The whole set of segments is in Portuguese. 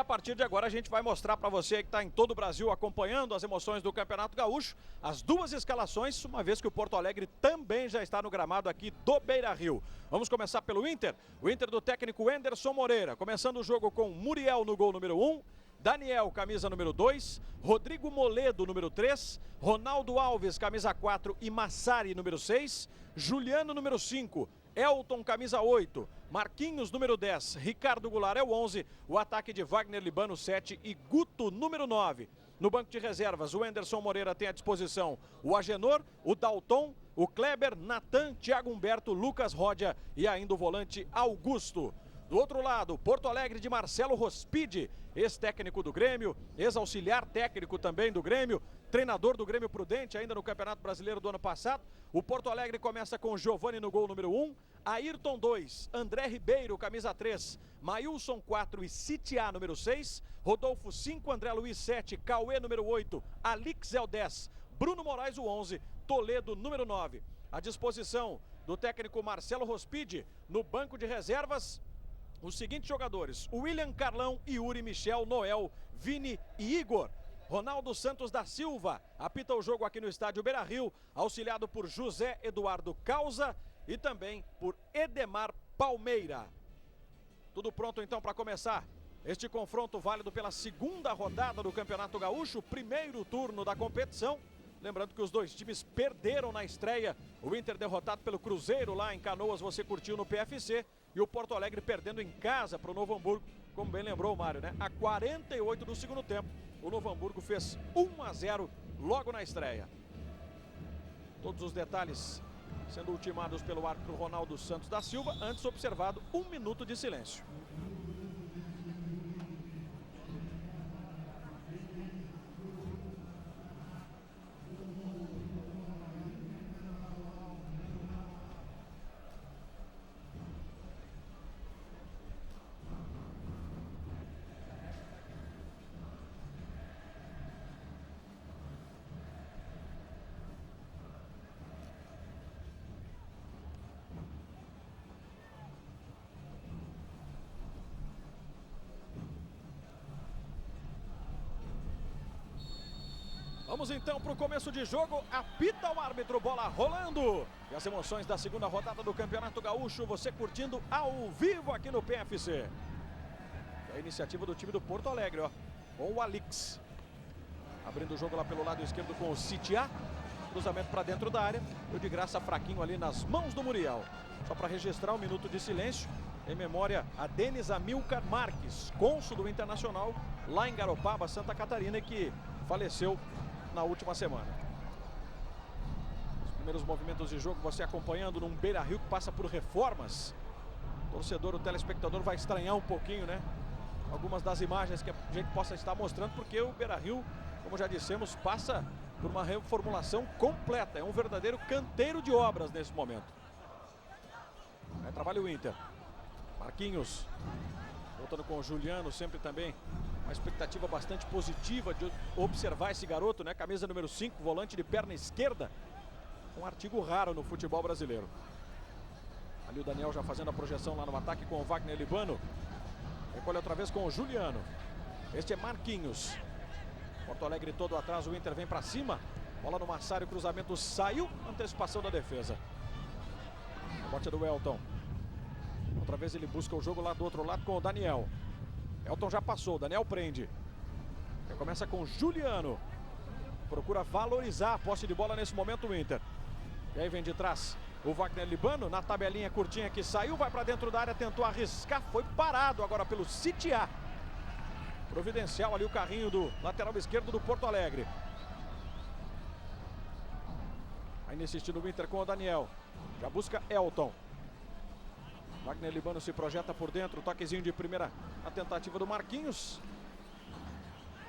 partir de agora a gente vai mostrar para você que está em todo o Brasil acompanhando as emoções do Campeonato Gaúcho, as duas escalações, uma vez que o Porto Alegre também já está no gramado aqui do Beira-Rio. Vamos começar pelo Inter, o Inter do técnico Enderson Moreira, começando o jogo com Muriel no gol número 1, Daniel, camisa número 2, Rodrigo Moledo, número 3, Ronaldo Alves, camisa 4 e Massari, número 6, Juliano, número 5, Elton, camisa 8, Marquinhos, número 10, Ricardo Goulart é o 11, o ataque de Wagner Libano, 7 e Guto, número 9. No banco de reservas, o Enderson Moreira tem à disposição o Agenor, o Dalton, o Kleber, Natan, Thiago Humberto, Lucas Rodia e ainda o volante Augusto. Do outro lado, Porto Alegre de Marcelo Rospide, ex-técnico do Grêmio, ex-auxiliar técnico também do Grêmio, treinador do Grêmio Prudente ainda no Campeonato Brasileiro do ano passado. O Porto Alegre começa com Giovani no gol número 1, Ayrton 2, André Ribeiro, camisa 3, Maílson 4 e Citiá número 6, Rodolfo 5, André Luiz 7, Cauê número 8, Alix é o 10, Bruno Moraes o 11, Toledo número 9. À disposição do técnico Marcelo Rospide, no banco de reservas, os seguintes jogadores: o William Carlão, Yuri, Michel, Noel, Vini e Igor. Ronaldo Santos da Silva apita o jogo aqui no estádio Beira-Rio, auxiliado por José Eduardo Causa e também por Edemar Palmeira. Tudo pronto então para começar este confronto válido pela segunda rodada do Campeonato Gaúcho, primeiro turno da competição. Lembrando que os dois times perderam na estreia, o Inter derrotado pelo Cruzeiro lá em Canoas, você curtiu no PFC, e o Porto Alegre perdendo em casa para o Novo Hamburgo, como bem lembrou o Mário, né? A 48 do segundo tempo, o Novo Hamburgo fez 1-0 logo na estreia. Todos os detalhes sendo ultimados pelo árbitro Ronaldo Santos da Silva, antes observado 1 minuto de silêncio. Vamos então para o começo de jogo, apita o árbitro, bola rolando. E as emoções da segunda rodada do Campeonato Gaúcho, você curtindo ao vivo aqui no PFC. É a iniciativa do time do Porto Alegre, ó, com o Alix. Abrindo o jogo lá pelo lado esquerdo com o Citiá. Cruzamento para dentro da área. E de graça fraquinho ali nas mãos do Muriel. Só para registrar 1 minuto de silêncio. Em memória a Denis Amilcar Marques, cônsul do Internacional lá em Garopaba, Santa Catarina, que faleceu na última semana. Os primeiros movimentos de jogo você acompanhando num Beira-Rio que passa por reformas. O torcedor, o telespectador vai estranhar um pouquinho, né? Algumas das imagens que a gente possa estar mostrando, porque o Beira-Rio, como já dissemos, passa por uma reformulação completa. É um verdadeiro canteiro de obras nesse momento. Aí trabalha o Inter. Marquinhos voltando com o Juliano, sempre também uma expectativa bastante positiva de observar esse garoto, né? Camisa número 5, volante de perna esquerda. Um artigo raro no futebol brasileiro. Ali o Daniel já fazendo a projeção lá no ataque com o Wagner Libano. Recolhe outra vez com o Juliano. Este é Marquinhos. Porto Alegre todo atrás, o Inter vem para cima. Bola no Massari, o cruzamento saiu. Antecipação da defesa. Bote do Elton. Outra vez ele busca o jogo lá do outro lado com o Daniel. Elton já passou, Daniel prende. Começa com Juliano. Procura valorizar a posse de bola nesse momento o Inter. E aí vem de trás o Wagner Libano, na tabelinha curtinha que saiu, vai para dentro da área, tentou arriscar, foi parado agora pelo Citiá. Providencial ali o carrinho do lateral esquerdo do Porto Alegre. Ainda insistindo o Inter com o Daniel. Já busca Elton. Wagner Libano se projeta por dentro, toquezinho de primeira na tentativa do Marquinhos.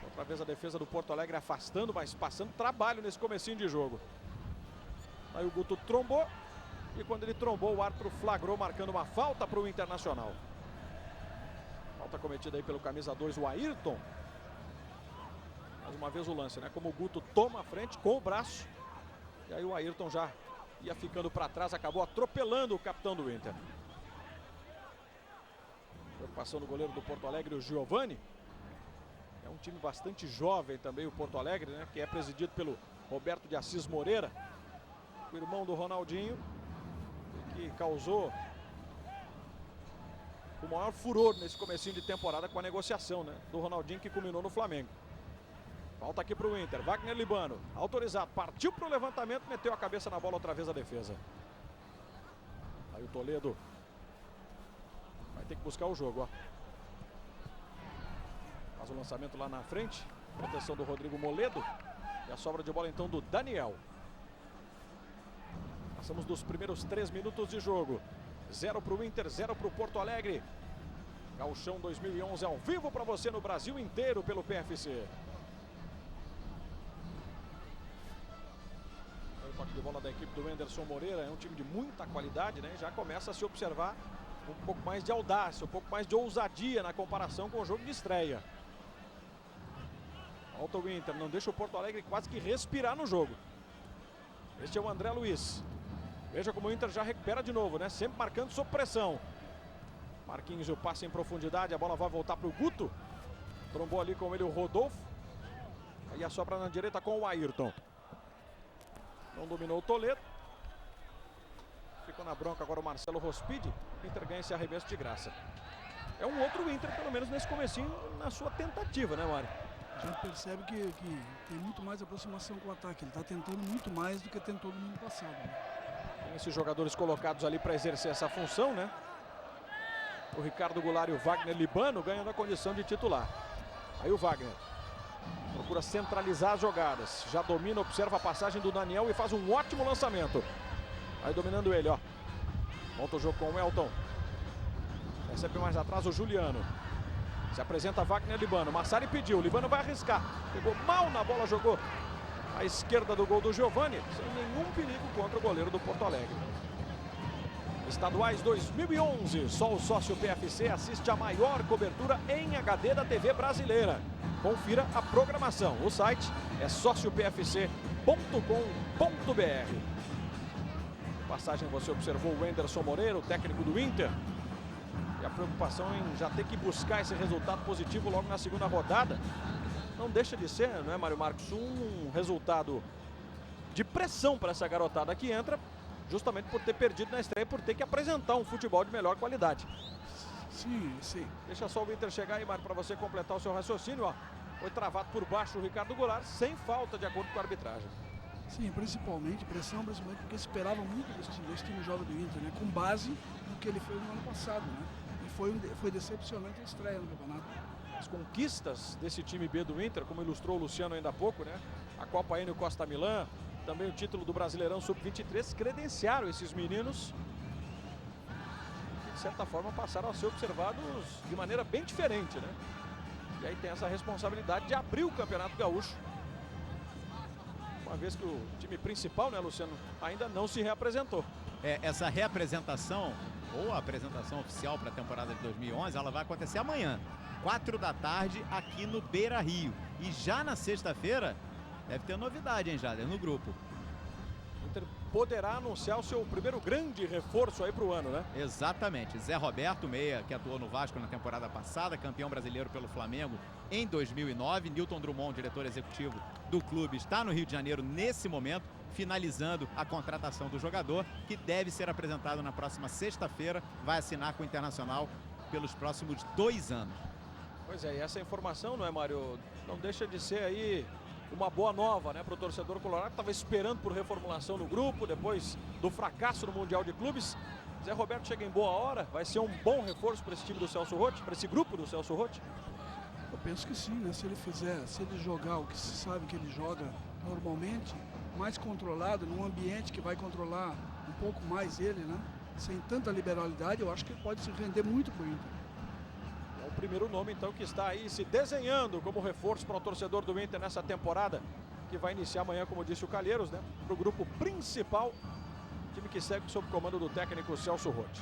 Outra vez a defesa do Porto Alegre afastando, mas passando trabalho nesse comecinho de jogo. Aí o Guto trombou, e quando ele trombou o árbitro flagrou, marcando uma falta para o Internacional. Falta cometida aí pelo camisa 2, o Ayrton. Mais uma vez o lance, né? Como o Guto toma a frente com o braço, e aí o Ayrton já ia ficando para trás, acabou atropelando o capitão do Inter. Preocupação do goleiro do Porto Alegre, o Giovani. É um time bastante jovem também, o Porto Alegre, né? Que é presidido pelo Roberto de Assis Moreira, o irmão do Ronaldinho, que causou o maior furor nesse comecinho de temporada com a negociação, né, do Ronaldinho, que culminou no Flamengo. Falta aqui para o Inter. Wagner Libano, autorizado, partiu para o levantamento, meteu a cabeça na bola outra vez a defesa. Aí o Toledo vai ter que buscar o jogo, ó. Faz o lançamento lá na frente, proteção do Rodrigo Moledo. E a sobra de bola então do Daniel. Passamos dos primeiros 3 minutos de jogo. 0 para o Inter, 0 para o Porto Alegre. Gauchão 2011 ao vivo para você no Brasil inteiro pelo PFC. O toque de bola da equipe do Anderson Moreira. É um time de muita qualidade, né? Já começa a se observar um pouco mais de audácia, um pouco mais de ousadia na comparação com o jogo de estreia. Volta o Inter, não deixa o Porto Alegre quase que respirar no jogo. Este é o André Luiz. Veja como o Inter já recupera de novo, né? Sempre marcando sob pressão. Marquinhos, o passe em profundidade, a bola vai voltar para o Guto. Trombou ali com ele o Rodolfo. Aí a sobra na direita com o Ayrton. Não dominou o Toledo. Ficou na bronca agora o Marcelo Rospide. O Inter ganha esse arremesso de graça. É um outro Inter, pelo menos nesse comecinho, na sua tentativa, né, Mário? A gente percebe que tem muito mais aproximação com o ataque. Ele está tentando muito mais do que tentou no ano passado, né? Tem esses jogadores colocados ali para exercer essa função, né? O Ricardo Goulart e o Wagner Libano ganhando a condição de titular. Aí o Wagner procura centralizar as jogadas. Já domina, observa a passagem do Daniel e faz um ótimo lançamento. Aí dominando ele, ó. Volta o jogo com o Elton. Recebe mais atrás o Juliano. Se apresenta Wagner Libano. Massari pediu, Libano vai arriscar. Pegou mal na bola, jogou à esquerda do gol do Giovani, sem nenhum perigo contra o goleiro do Porto Alegre. Estaduais 2011, só o sócio PFC assiste a maior cobertura em HD da TV brasileira. Confira a programação. O site é sociopfc.com.br. Passagem você observou o Anderson Moreira, o técnico do Inter. E a preocupação em já ter que buscar esse resultado positivo logo na segunda rodada. Não deixa de ser, não é, Mário Marcos, um resultado de pressão para essa garotada que entra, justamente por ter perdido na estreia, por ter que apresentar um futebol de melhor qualidade. Sim, sim. Deixa só o Inter chegar aí, Mário, para você completar o seu raciocínio, ó. Foi travado por baixo o Ricardo Goulart, sem falta, de acordo com a arbitragem. Sim, principalmente porque esperava muito desse time jovem do Inter, né? Com base no que ele fez no ano passado, né? E foi decepcionante a estreia no campeonato. As conquistas desse time B do Inter, como ilustrou o Luciano ainda há pouco, né? A Copa Enio Costa Milã, também o título do Brasileirão Sub-23, credenciaram esses meninos que, de certa forma, passaram a ser observados de maneira bem diferente, né? E aí tem essa responsabilidade de abrir o Campeonato Gaúcho, uma vez que o time principal, né, Luciano, ainda não se reapresentou. Essa reapresentação, ou a apresentação oficial para a temporada de 2011, ela vai acontecer amanhã, 4 da tarde, aqui no Beira Rio. E já na sexta-feira, deve ter novidade, hein, Jader, no grupo. O Inter poderá anunciar o seu primeiro grande reforço aí para o ano, né? Exatamente. Zé Roberto, meia, que atuou no Vasco na temporada passada, campeão brasileiro pelo Flamengo em 2009. Newton Drummond, diretor executivo do clube, está no Rio de Janeiro nesse momento, finalizando a contratação do jogador, que deve ser apresentado na próxima sexta-feira. Vai assinar com o Internacional pelos próximos 2 anos. Pois é, e essa informação, não é, Mário? Não deixa de ser aí uma boa nova, né, para o torcedor colorado, que estava esperando por reformulação no grupo, depois do fracasso no Mundial de Clubes. Zé Roberto chega em boa hora, vai ser um bom reforço para esse time do Celso Roth, para esse grupo do Celso Roth? Eu penso que sim, né? Se ele jogar o que se sabe que ele joga normalmente, mais controlado, num ambiente que vai controlar um pouco mais ele, né? Sem tanta liberalidade, eu acho que ele pode se render muito para o Inter. É o primeiro nome, então, que está aí se desenhando como reforço para o torcedor do Inter nessa temporada, que vai iniciar amanhã, como disse o Calheiros, né? Para o grupo principal, time que segue sob o comando do técnico Celso Roth.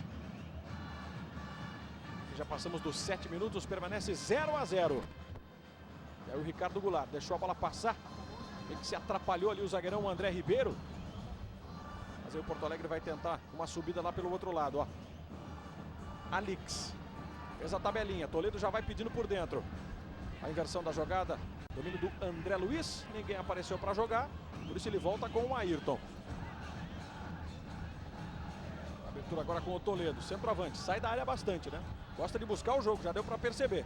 Já passamos dos 7 minutos, permanece 0-0. E aí o Ricardo Goulart deixou a bola passar. Ele que se atrapalhou ali o zagueirão André Ribeiro. Mas aí o Porto Alegre vai tentar uma subida lá pelo outro lado, ó. Alix. Fez a tabelinha. Toledo já vai pedindo por dentro. A inversão da jogada, domínio do André Luiz, ninguém apareceu para jogar, por isso ele volta com o Ayrton. Abertura agora com o Toledo, centroavante, sai da área bastante, né? Gosta de buscar o jogo, já deu para perceber.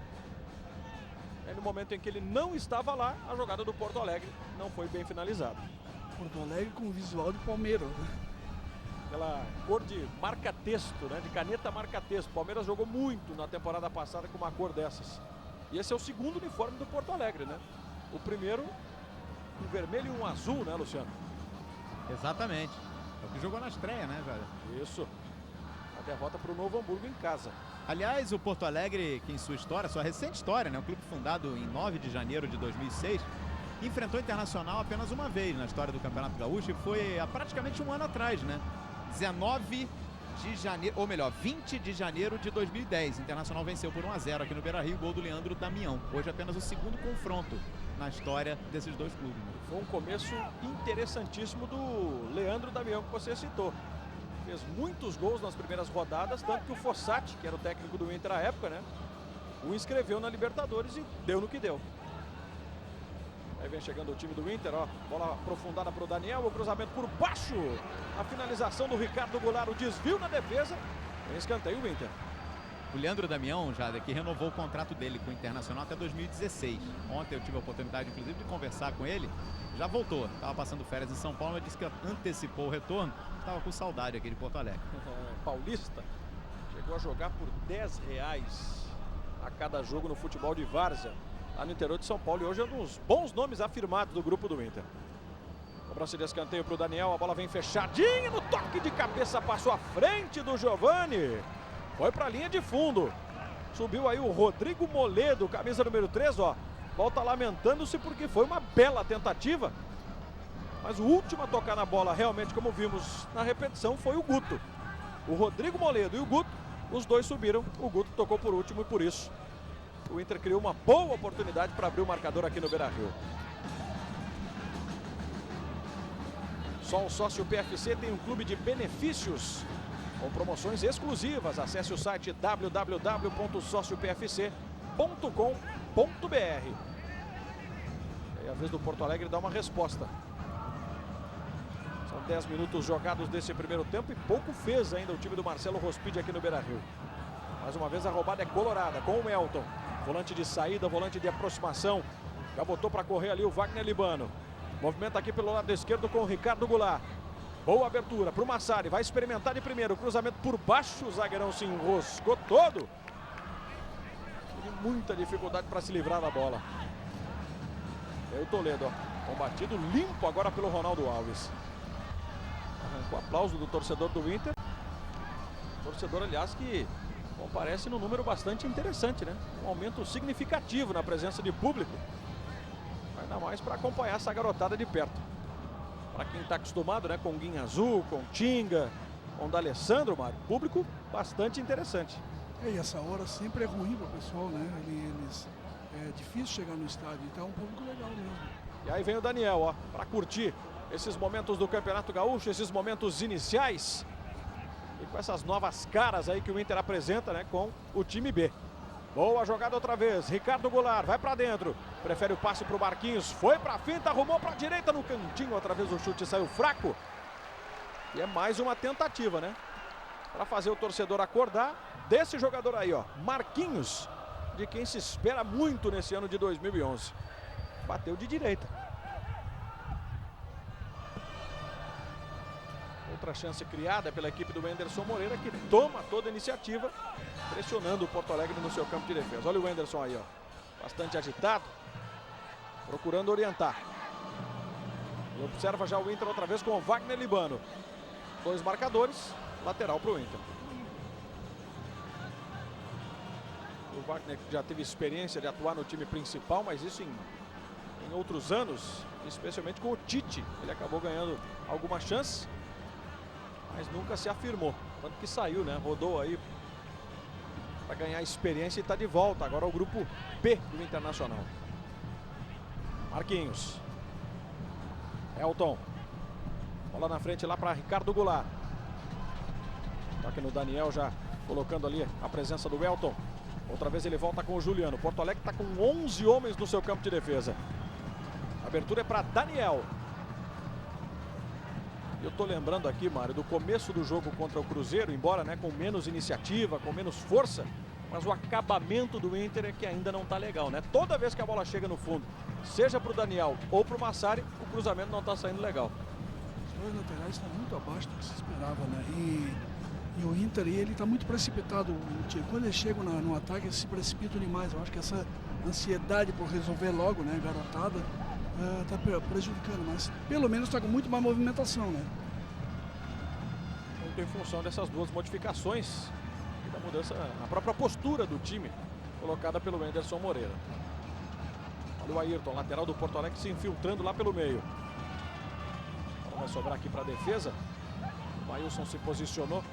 Aí no momento em que ele não estava lá, a jogada do Porto Alegre não foi bem finalizada. Porto Alegre com visual de Palmeiras, né? Aquela cor de marca-texto, né? De caneta marca-texto. O Palmeiras jogou muito na temporada passada com uma cor dessas. E esse é o segundo uniforme do Porto Alegre, né? O primeiro, um vermelho e um azul, né, Luciano? Exatamente. É o que jogou na estreia, né, velho? Isso. A derrota para o Novo Hamburgo em casa. Aliás, o Porto Alegre, que em sua história, sua recente história, né? Um clube fundado em 9 de janeiro de 2006, enfrentou o Internacional apenas uma vez na história do Campeonato Gaúcho e foi há praticamente um ano atrás, né? 19 de janeiro, ou melhor, 20 de janeiro de 2010. O Internacional venceu por 1-0 aqui no Beira-Rio, gol do Leandro Damião. Hoje apenas o segundo confronto na história desses dois clubes. Né? Foi um começo interessantíssimo do Leandro Damião, que você citou. Fez muitos gols nas primeiras rodadas, tanto que o Fossati, que era o técnico do Inter à época, né? O inscreveu na Libertadores e deu no que deu. Aí vem chegando o time do Inter, ó. Bola aprofundada para o Daniel, o cruzamento por baixo. A finalização do Ricardo Goulart, o desvio na defesa. Tem escanteio o Inter. O Leandro Damião, já que renovou o contrato dele com o Internacional até 2016. Ontem eu tive a oportunidade, inclusive, de conversar com ele. Já voltou, estava passando férias em São Paulo, mas disse que antecipou o retorno. Estava com saudade aqui de Porto Alegre. Paulista chegou a jogar por R$10 a cada jogo no futebol de várzea, lá no interior de São Paulo, e hoje é um dos bons nomes afirmados do grupo do Inter. Cobrança de escanteio para o Daniel, a bola vem fechadinha no toque de cabeça, passou à frente do Giovani, foi para a linha de fundo, subiu aí o Rodrigo Moledo, camisa número 3, ó, volta lamentando-se porque foi uma bela tentativa, mas o último a tocar na bola, realmente, como vimos na repetição, foi o Guto. O Rodrigo Moledo e o Guto, os dois subiram, o Guto tocou por último e por isso o Inter criou uma boa oportunidade para abrir o marcador aqui no Beira-Rio. Só o sócio PFC tem um clube de benefícios com promoções exclusivas. Acesse o site www.sociopfc.com.br. É a vez do Porto Alegre dar uma resposta. São 10 minutos jogados desse primeiro tempo e pouco fez ainda o time do Marcelo Rospide aqui no Beira-Rio. Mais uma vez a roubada é colorada com o Melton. Volante de saída, volante de aproximação. Já botou para correr ali o Wagner Libano. Movimenta aqui pelo lado esquerdo com o Ricardo Goulart. Boa abertura para o Massari. Vai experimentar de primeiro. Cruzamento por baixo. O zagueirão se enroscou todo. Teve muita dificuldade para se livrar da bola. E aí o Toledo, ó. Combatido limpo agora pelo Ronaldo Alves. Arrancou o aplauso do torcedor do Inter. Torcedor, aliás, que comparece num número bastante interessante, né? Um aumento significativo na presença de público. Ainda mais para acompanhar essa garotada de perto. Para quem está acostumado, né? Com Guinha Azul, com Tinga, com D'Alessandro, Mário. Público bastante interessante. E essa hora sempre é ruim para o pessoal, né? É difícil chegar no estádio, então é um público legal mesmo. E aí vem o Daniel, ó, para curtir esses momentos do Campeonato Gaúcho, esses momentos iniciais. E com essas novas caras aí que o Inter apresenta, né, com o time B. Boa jogada outra vez, Ricardo Goulart vai para dentro, prefere o passe para o Marquinhos, foi para a finta, arrumou para a direita no cantinho, outra vez o chute saiu fraco. E é mais uma tentativa, né, para fazer o torcedor acordar desse jogador aí, ó, Marquinhos, de quem se espera muito nesse ano de 2011. Bateu de direita. Outra chance criada pela equipe do Wenderson Moreira, que toma toda a iniciativa, pressionando o Porto Alegre no seu campo de defesa. Olha o Wenderson aí, ó, bastante agitado, procurando orientar. E observa já o Inter outra vez com o Wagner Libano. Dois marcadores, lateral para o Inter. O Wagner já teve experiência de atuar no time principal, mas isso em outros anos, especialmente com o Tite. Ele acabou ganhando alguma chance, mas nunca se afirmou. Tanto que saiu, né? Rodou aí para ganhar experiência e está de volta. Agora o grupo B do Internacional. Marquinhos. Elton. Bola na frente lá para Ricardo Goulart. Toque no Daniel, já colocando ali a presença do Elton. Outra vez ele volta com o Juliano. Porto Alegre está com 11 homens no seu campo de defesa. A abertura é para Daniel. Eu tô lembrando aqui, Mário, do começo do jogo contra o Cruzeiro, embora, né, com menos iniciativa, com menos força, mas o acabamento do Inter é que ainda não tá legal, né? Toda vez que a bola chega no fundo, seja pro Daniel ou pro Massari, o cruzamento não tá saindo legal. Os dois laterais estão muito abaixo do que se esperava, né? E o Inter, ele tá muito precipitado. Quando eles chegam no ataque, eles se precipitam demais. Eu acho que essa ansiedade por resolver logo, né, garotada, tá prejudicando, mas pelo menos está com muito mais movimentação, né? Muito em função dessas duas modificações e da mudança, a própria postura do time colocada pelo Anderson Moreira. Olha o Ayrton, lateral do Porto Alegre, se infiltrando lá pelo meio. Agora vai sobrar aqui para a defesa. O Ailson se posicionou,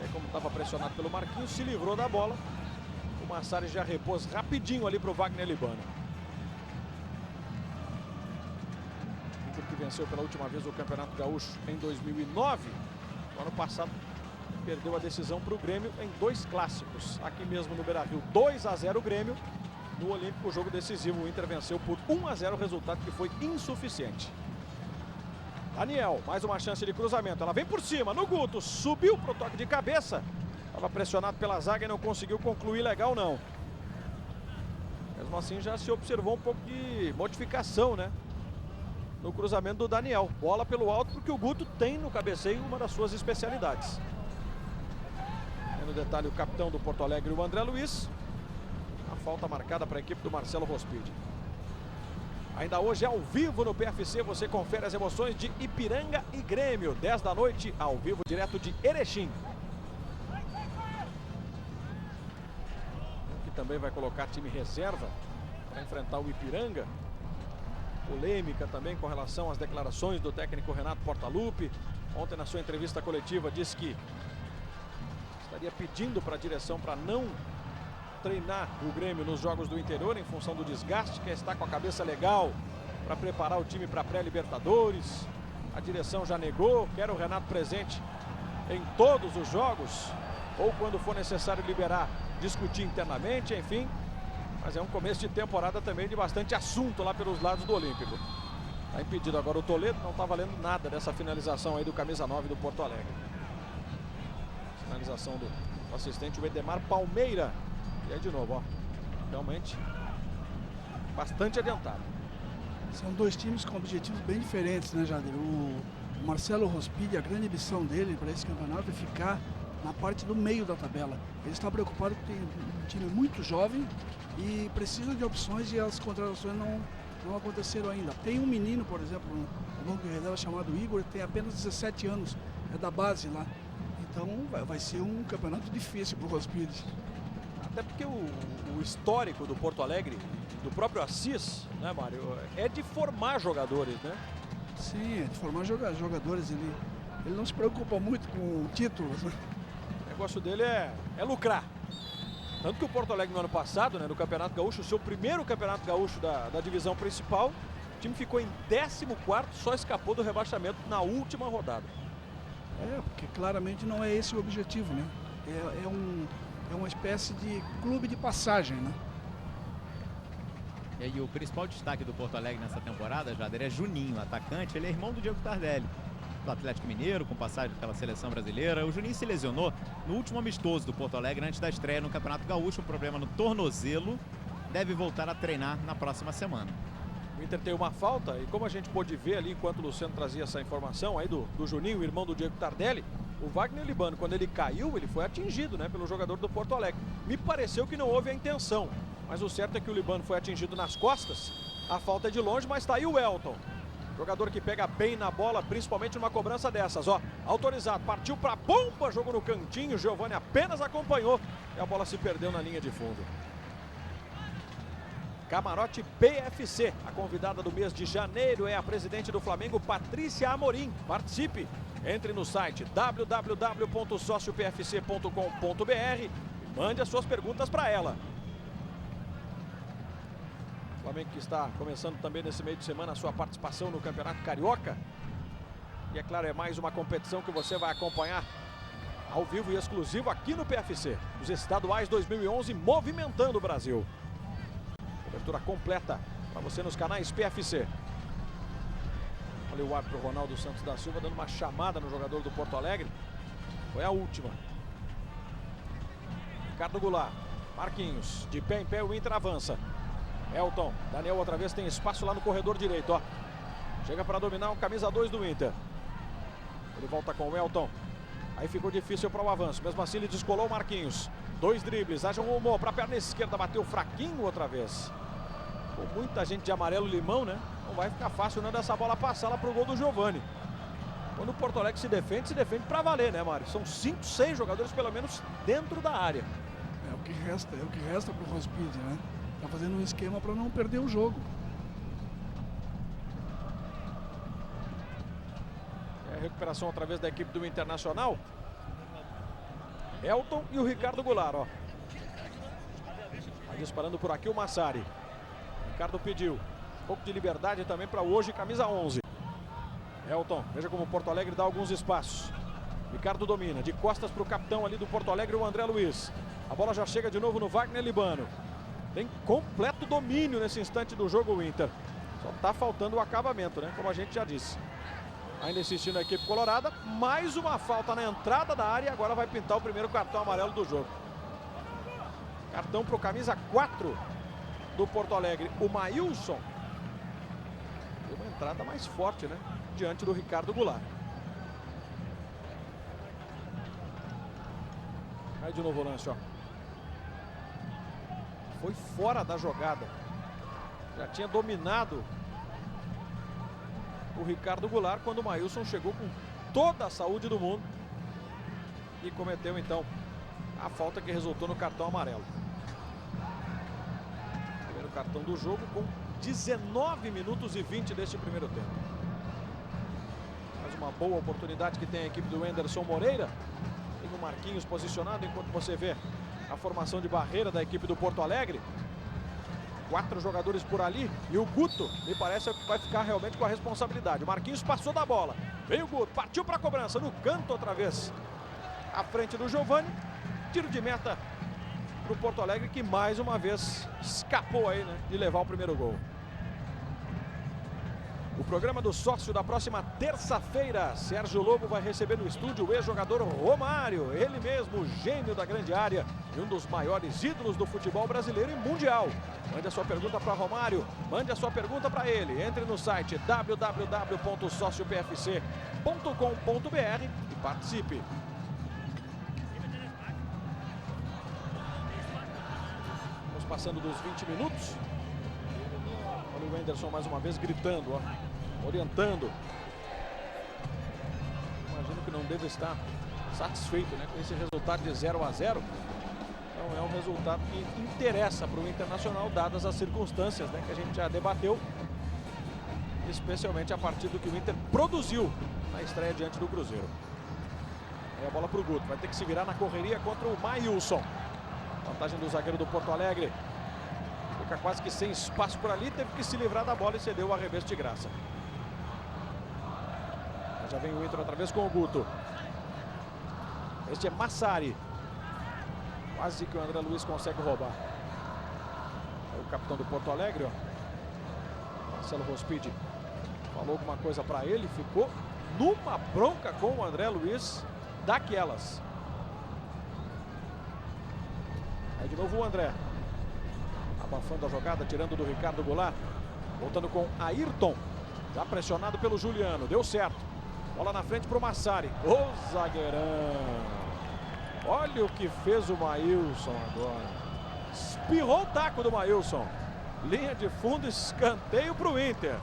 e como estava pressionado pelo Marquinhos, se livrou da bola. O Massari já repôs rapidinho ali para o Wagner Libano. Que venceu pela última vez o Campeonato Gaúcho em 2009. No ano passado perdeu a decisão para o Grêmio em 2 clássicos. Aqui mesmo no Beira-Rio, 2-0 o Grêmio. No Olímpico, jogo decisivo, o Inter venceu por 1-0, resultado que foi insuficiente. Daniel, mais uma chance de cruzamento. Ela vem por cima, no Guto, subiu para o toque de cabeça. Estava pressionado pela zaga e não conseguiu concluir legal, não. Mesmo assim, já se observou um pouco de modificação, né? No cruzamento do Daniel. Bola pelo alto, porque o Guto tem no cabeceio uma das suas especialidades. E no detalhe, o capitão do Porto Alegre, o André Luiz. A falta marcada para a equipe do Marcelo Rospide. Ainda hoje, ao vivo no PFC, você confere as emoções de Ipiranga e Grêmio. 10 da noite, ao vivo, direto de Erechim. Que também vai colocar time reserva para enfrentar o Ipiranga. Polêmica também com relação às declarações do técnico Renato Portaluppi. Ontem, na sua entrevista coletiva, disse que estaria pedindo para a direção para não treinar o Grêmio nos jogos do interior em função do desgaste, que está com a cabeça legal para preparar o time para a pré-Libertadores. A direção já negou, quer o Renato presente em todos os jogos, ou quando for necessário liberar, discutir internamente, enfim. Mas é um começo de temporada também de bastante assunto lá pelos lados do Olímpico. Está impedido agora o Toledo, não está valendo nada dessa finalização aí do camisa 9 do Porto Alegre. Finalização do assistente, o Edemar Palmeira. E aí de novo, ó, realmente bastante adiantado. São 2 times com objetivos bem diferentes, né, Jader? O Marcelo Rospide, a grande missão dele para esse campeonato é ficar na parte do meio da tabela. Ele está preocupado porque tem um time muito jovem e precisa de opções, e as contratações não aconteceram ainda. Tem um menino, por exemplo, no banco de reserva chamado Igor, tem apenas 17 anos, é da base lá. Então vai ser um campeonato difícil para o Rospide. Até porque o histórico do Porto Alegre, do próprio Assis, né, Mário, é de formar jogadores, né? Sim, é de formar jogadores. Ele não se preocupa muito com títulos, né? O negócio dele é lucrar. Tanto que o Porto Alegre no ano passado, né, no Campeonato Gaúcho, o seu primeiro Campeonato Gaúcho da divisão principal, o time ficou em 14º, só escapou do rebaixamento na última rodada. Porque claramente não é esse o objetivo, né? É uma espécie de clube de passagem, né? E aí o principal destaque do Porto Alegre nessa temporada, Jader, é Juninho, atacante. Ele é irmão do Diego Tardelli, do Atlético Mineiro, com passagem pela seleção brasileira. O Juninho se lesionou no último amistoso do Porto Alegre antes da estreia no Campeonato Gaúcho, um problema no tornozelo. Deve voltar a treinar na próxima semana. O Inter tem uma falta, e como a gente pôde ver ali enquanto o Luciano trazia essa informação aí do Juninho, irmão do Diego Tardelli, o Wagner Libano, quando ele caiu, ele foi atingido, né, pelo jogador do Porto Alegre. Me pareceu que não houve a intenção, mas o certo é que o Libano foi atingido nas costas. A falta é de longe, mas tá aí o Elton. Jogador que pega bem na bola, principalmente numa cobrança dessas, ó. Autorizado, partiu pra bomba, jogo no cantinho, Giovani apenas acompanhou e a bola se perdeu na linha de fundo. Camarote PFC, a convidada do mês de janeiro é a presidente do Flamengo, Patrícia Amorim. Participe, entre no site www.sociopfc.com.br e mande as suas perguntas para ela. O Flamengo que está começando também nesse meio de semana a sua participação no Campeonato Carioca. E é claro, é mais uma competição que você vai acompanhar ao vivo e exclusivo aqui no PFC. Os estaduais 2011 movimentando o Brasil. Cobertura completa para você nos canais PFC. Olha o árbitro Ronaldo Santos da Silva dando uma chamada no jogador do Porto Alegre. Foi a última. Ricardo Goulart, Marquinhos, de pé em pé, o Inter avança. Elton, Daniel outra vez tem espaço lá no corredor direito, ó. Chega para dominar o camisa 2 do Inter. Ele volta com o Elton. Aí ficou difícil para o avanço. Mesmo assim ele descolou o Marquinhos. 2 dribles, haja um humor para a perna esquerda, bateu fraquinho outra vez. Com muita gente de amarelo limão, né? Não vai ficar fácil não dessa bola passar lá para o gol do Giovani. Quando o Porto Alegre se defende para valer, né, Mário? São 5, 6 jogadores pelo menos dentro da área. É o que resta para o Rospide, né? Tá fazendo um esquema para não perder o jogo. É a recuperação outra vez da equipe do Internacional. Elton e o Ricardo Goulart, ó. Vai disparando por aqui o Massari. Ricardo pediu um pouco de liberdade também para hoje, camisa 11. Elton, veja como o Porto Alegre dá alguns espaços. Ricardo domina, de costas para o capitão ali do Porto Alegre, o André Luiz. A bola já chega de novo no Wagner Libano. Tem completo domínio nesse instante do jogo o Inter. Só está faltando o acabamento, né? Como a gente já disse. Ainda insistindo a equipe colorada. Mais uma falta na entrada da área. Agora vai pintar o primeiro cartão amarelo do jogo. Cartão para o camisa 4 do Porto Alegre, o Maílson. Deu uma entrada mais forte, né? Diante do Ricardo Goulart. Aí de novo o lance, ó. Foi fora da jogada. Já tinha dominado o Ricardo Goulart quando o Maílson chegou com toda a saúde do mundo e cometeu então a falta que resultou no cartão amarelo. Primeiro cartão do jogo com 19 minutos e 20 deste primeiro tempo. Mais uma boa oportunidade que tem a equipe do Anderson Moreira. Tem o Marquinhos posicionado enquanto você vê a formação de barreira da equipe do Porto Alegre. 4 jogadores por ali e o Guto me parece que vai ficar realmente com a responsabilidade. O Marquinhos passou da bola, veio o Guto, partiu para a cobrança no canto outra vez à frente do Giovani. Tiro de meta para o Porto Alegre, que mais uma vez escapou aí, né, de levar o primeiro gol. O programa do sócio da próxima terça-feira, Sérgio Lobo vai receber no estúdio o ex-jogador Romário, ele mesmo, o gênio da grande área e um dos maiores ídolos do futebol brasileiro e mundial. Mande a sua pergunta para Romário, mande a sua pergunta para ele. Entre no site www.sociopfc.com.br e participe. Estamos passando dos 20 minutos. Olha o Anderson mais uma vez gritando, ó, orientando. Imagino que não deve estar satisfeito, né, com esse resultado de 0-0. Não é um resultado que interessa para o Internacional, dadas as circunstâncias, né, que a gente já debateu, especialmente a partir do que o Inter produziu na estreia diante do Cruzeiro. Aí a bola para o Guto, vai ter que se virar na correria contra o Maílson. Vantagem do zagueiro do Porto Alegre. Fica quase que sem espaço por ali, teve que se livrar da bola e cedeu o arremesso de graça. Já vem o Inter outra vez com o Guto. Este é Massari. Quase que o André Luiz consegue roubar. É o capitão do Porto Alegre, ó. Marcelo Rospide falou alguma coisa para ele, ficou numa bronca com o André Luiz daquelas. Aí de novo o André. Abafando a jogada, tirando do Ricardo Goulart. Voltando com Ayrton. Já pressionado pelo Juliano. Deu certo. Bola na frente para o Massari. Ô zagueirão. Olha o que fez o Maílson agora. Espirrou o taco do Maílson. Linha de fundo, escanteio para o Inter.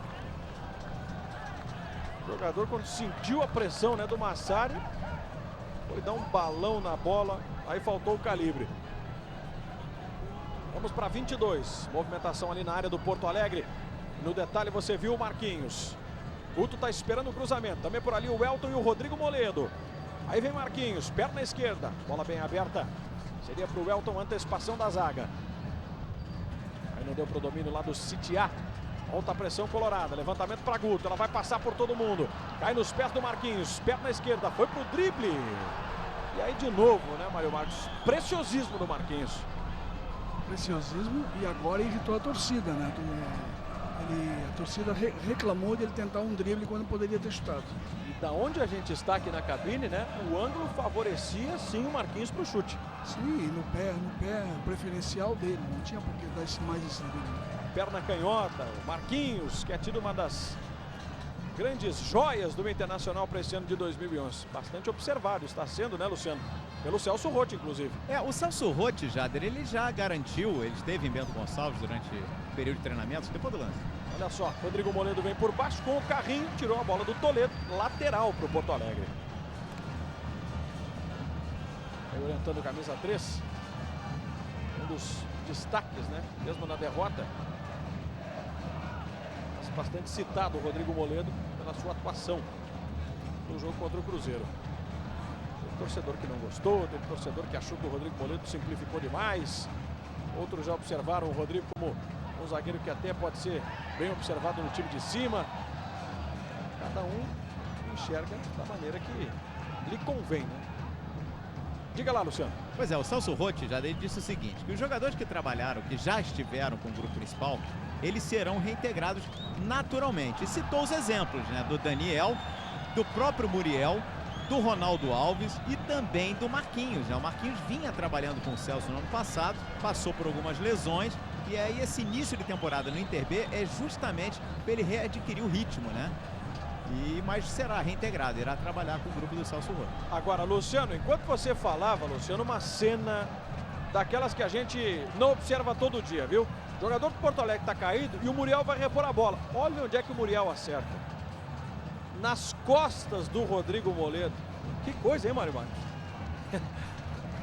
O jogador, quando sentiu a pressão, né, do Massari, foi dar um balão na bola. Aí faltou o calibre. Vamos para 22. Movimentação ali na área do Porto Alegre. No detalhe você viu o Marquinhos. Guto está esperando o cruzamento. Também por ali o Elton e o Rodrigo Moledo. Aí vem Marquinhos, perna esquerda. Bola bem aberta. Seria para o Elton, antecipação da zaga. Aí não deu para o domínio lá do Sitiá. Alta pressão colorada. Levantamento para Guto. Ela vai passar por todo mundo. Cai nos pés do Marquinhos. Perna esquerda. Foi para o drible. E aí de novo, né, Mário Marcos? Preciosismo do Marquinhos. Preciosismo, e agora irritou a torcida, né? A torcida reclamou de ele tentar um drible quando poderia ter chutado. E da onde a gente está aqui na cabine, né? O ângulo favorecia sim o Marquinhos para o chute. Sim, no pé preferencial dele, não tinha por que dar mais esse drible. Perna canhota, o Marquinhos, que é tido uma das grandes joias do Internacional para esse ano de 2011. Bastante observado está sendo, né, Luciano? Pelo Celso Roth, inclusive. O Celso Roth, Jader, ele já garantiu, ele esteve em Bento Gonçalves durante o período de treinamento, depois do lance. Olha só, Rodrigo Moledo vem por baixo com o carrinho, tirou a bola do Toledo, lateral para o Porto Alegre. Aí orientando o camisa 3, um dos destaques, né, mesmo na derrota. Bastante citado o Rodrigo Moledo pela sua atuação no jogo contra o Cruzeiro. Teve torcedor que não gostou, teve torcedor que achou que o Rodrigo Moledo simplificou demais. Outros já observaram o Rodrigo como um zagueiro que até pode ser bem observado no time de cima. Cada um enxerga da maneira que lhe convém, né? Diga lá, Luciano. Pois é, o Celso Roth já disse o seguinte, que os jogadores que trabalharam, que já estiveram com o grupo principal, eles serão reintegrados naturalmente. E citou os exemplos, né, do Daniel, do próprio Muriel, do Ronaldo Alves e também do Marquinhos, né? O Marquinhos vinha trabalhando com o Celso no ano passado, passou por algumas lesões, e aí esse início de temporada no Inter B é justamente para ele readquirir o ritmo, né? Mas será reintegrado, irá trabalhar com o grupo do Celso Roth. Agora, Luciano, enquanto você falava, Luciano, uma cena daquelas que a gente não observa todo dia, viu? O jogador do Porto Alegre está caído e o Muriel vai repor a bola. Olha onde é que o Muriel acerta. Nas costas do Rodrigo Moledo. Que coisa, hein, Mário Marcos?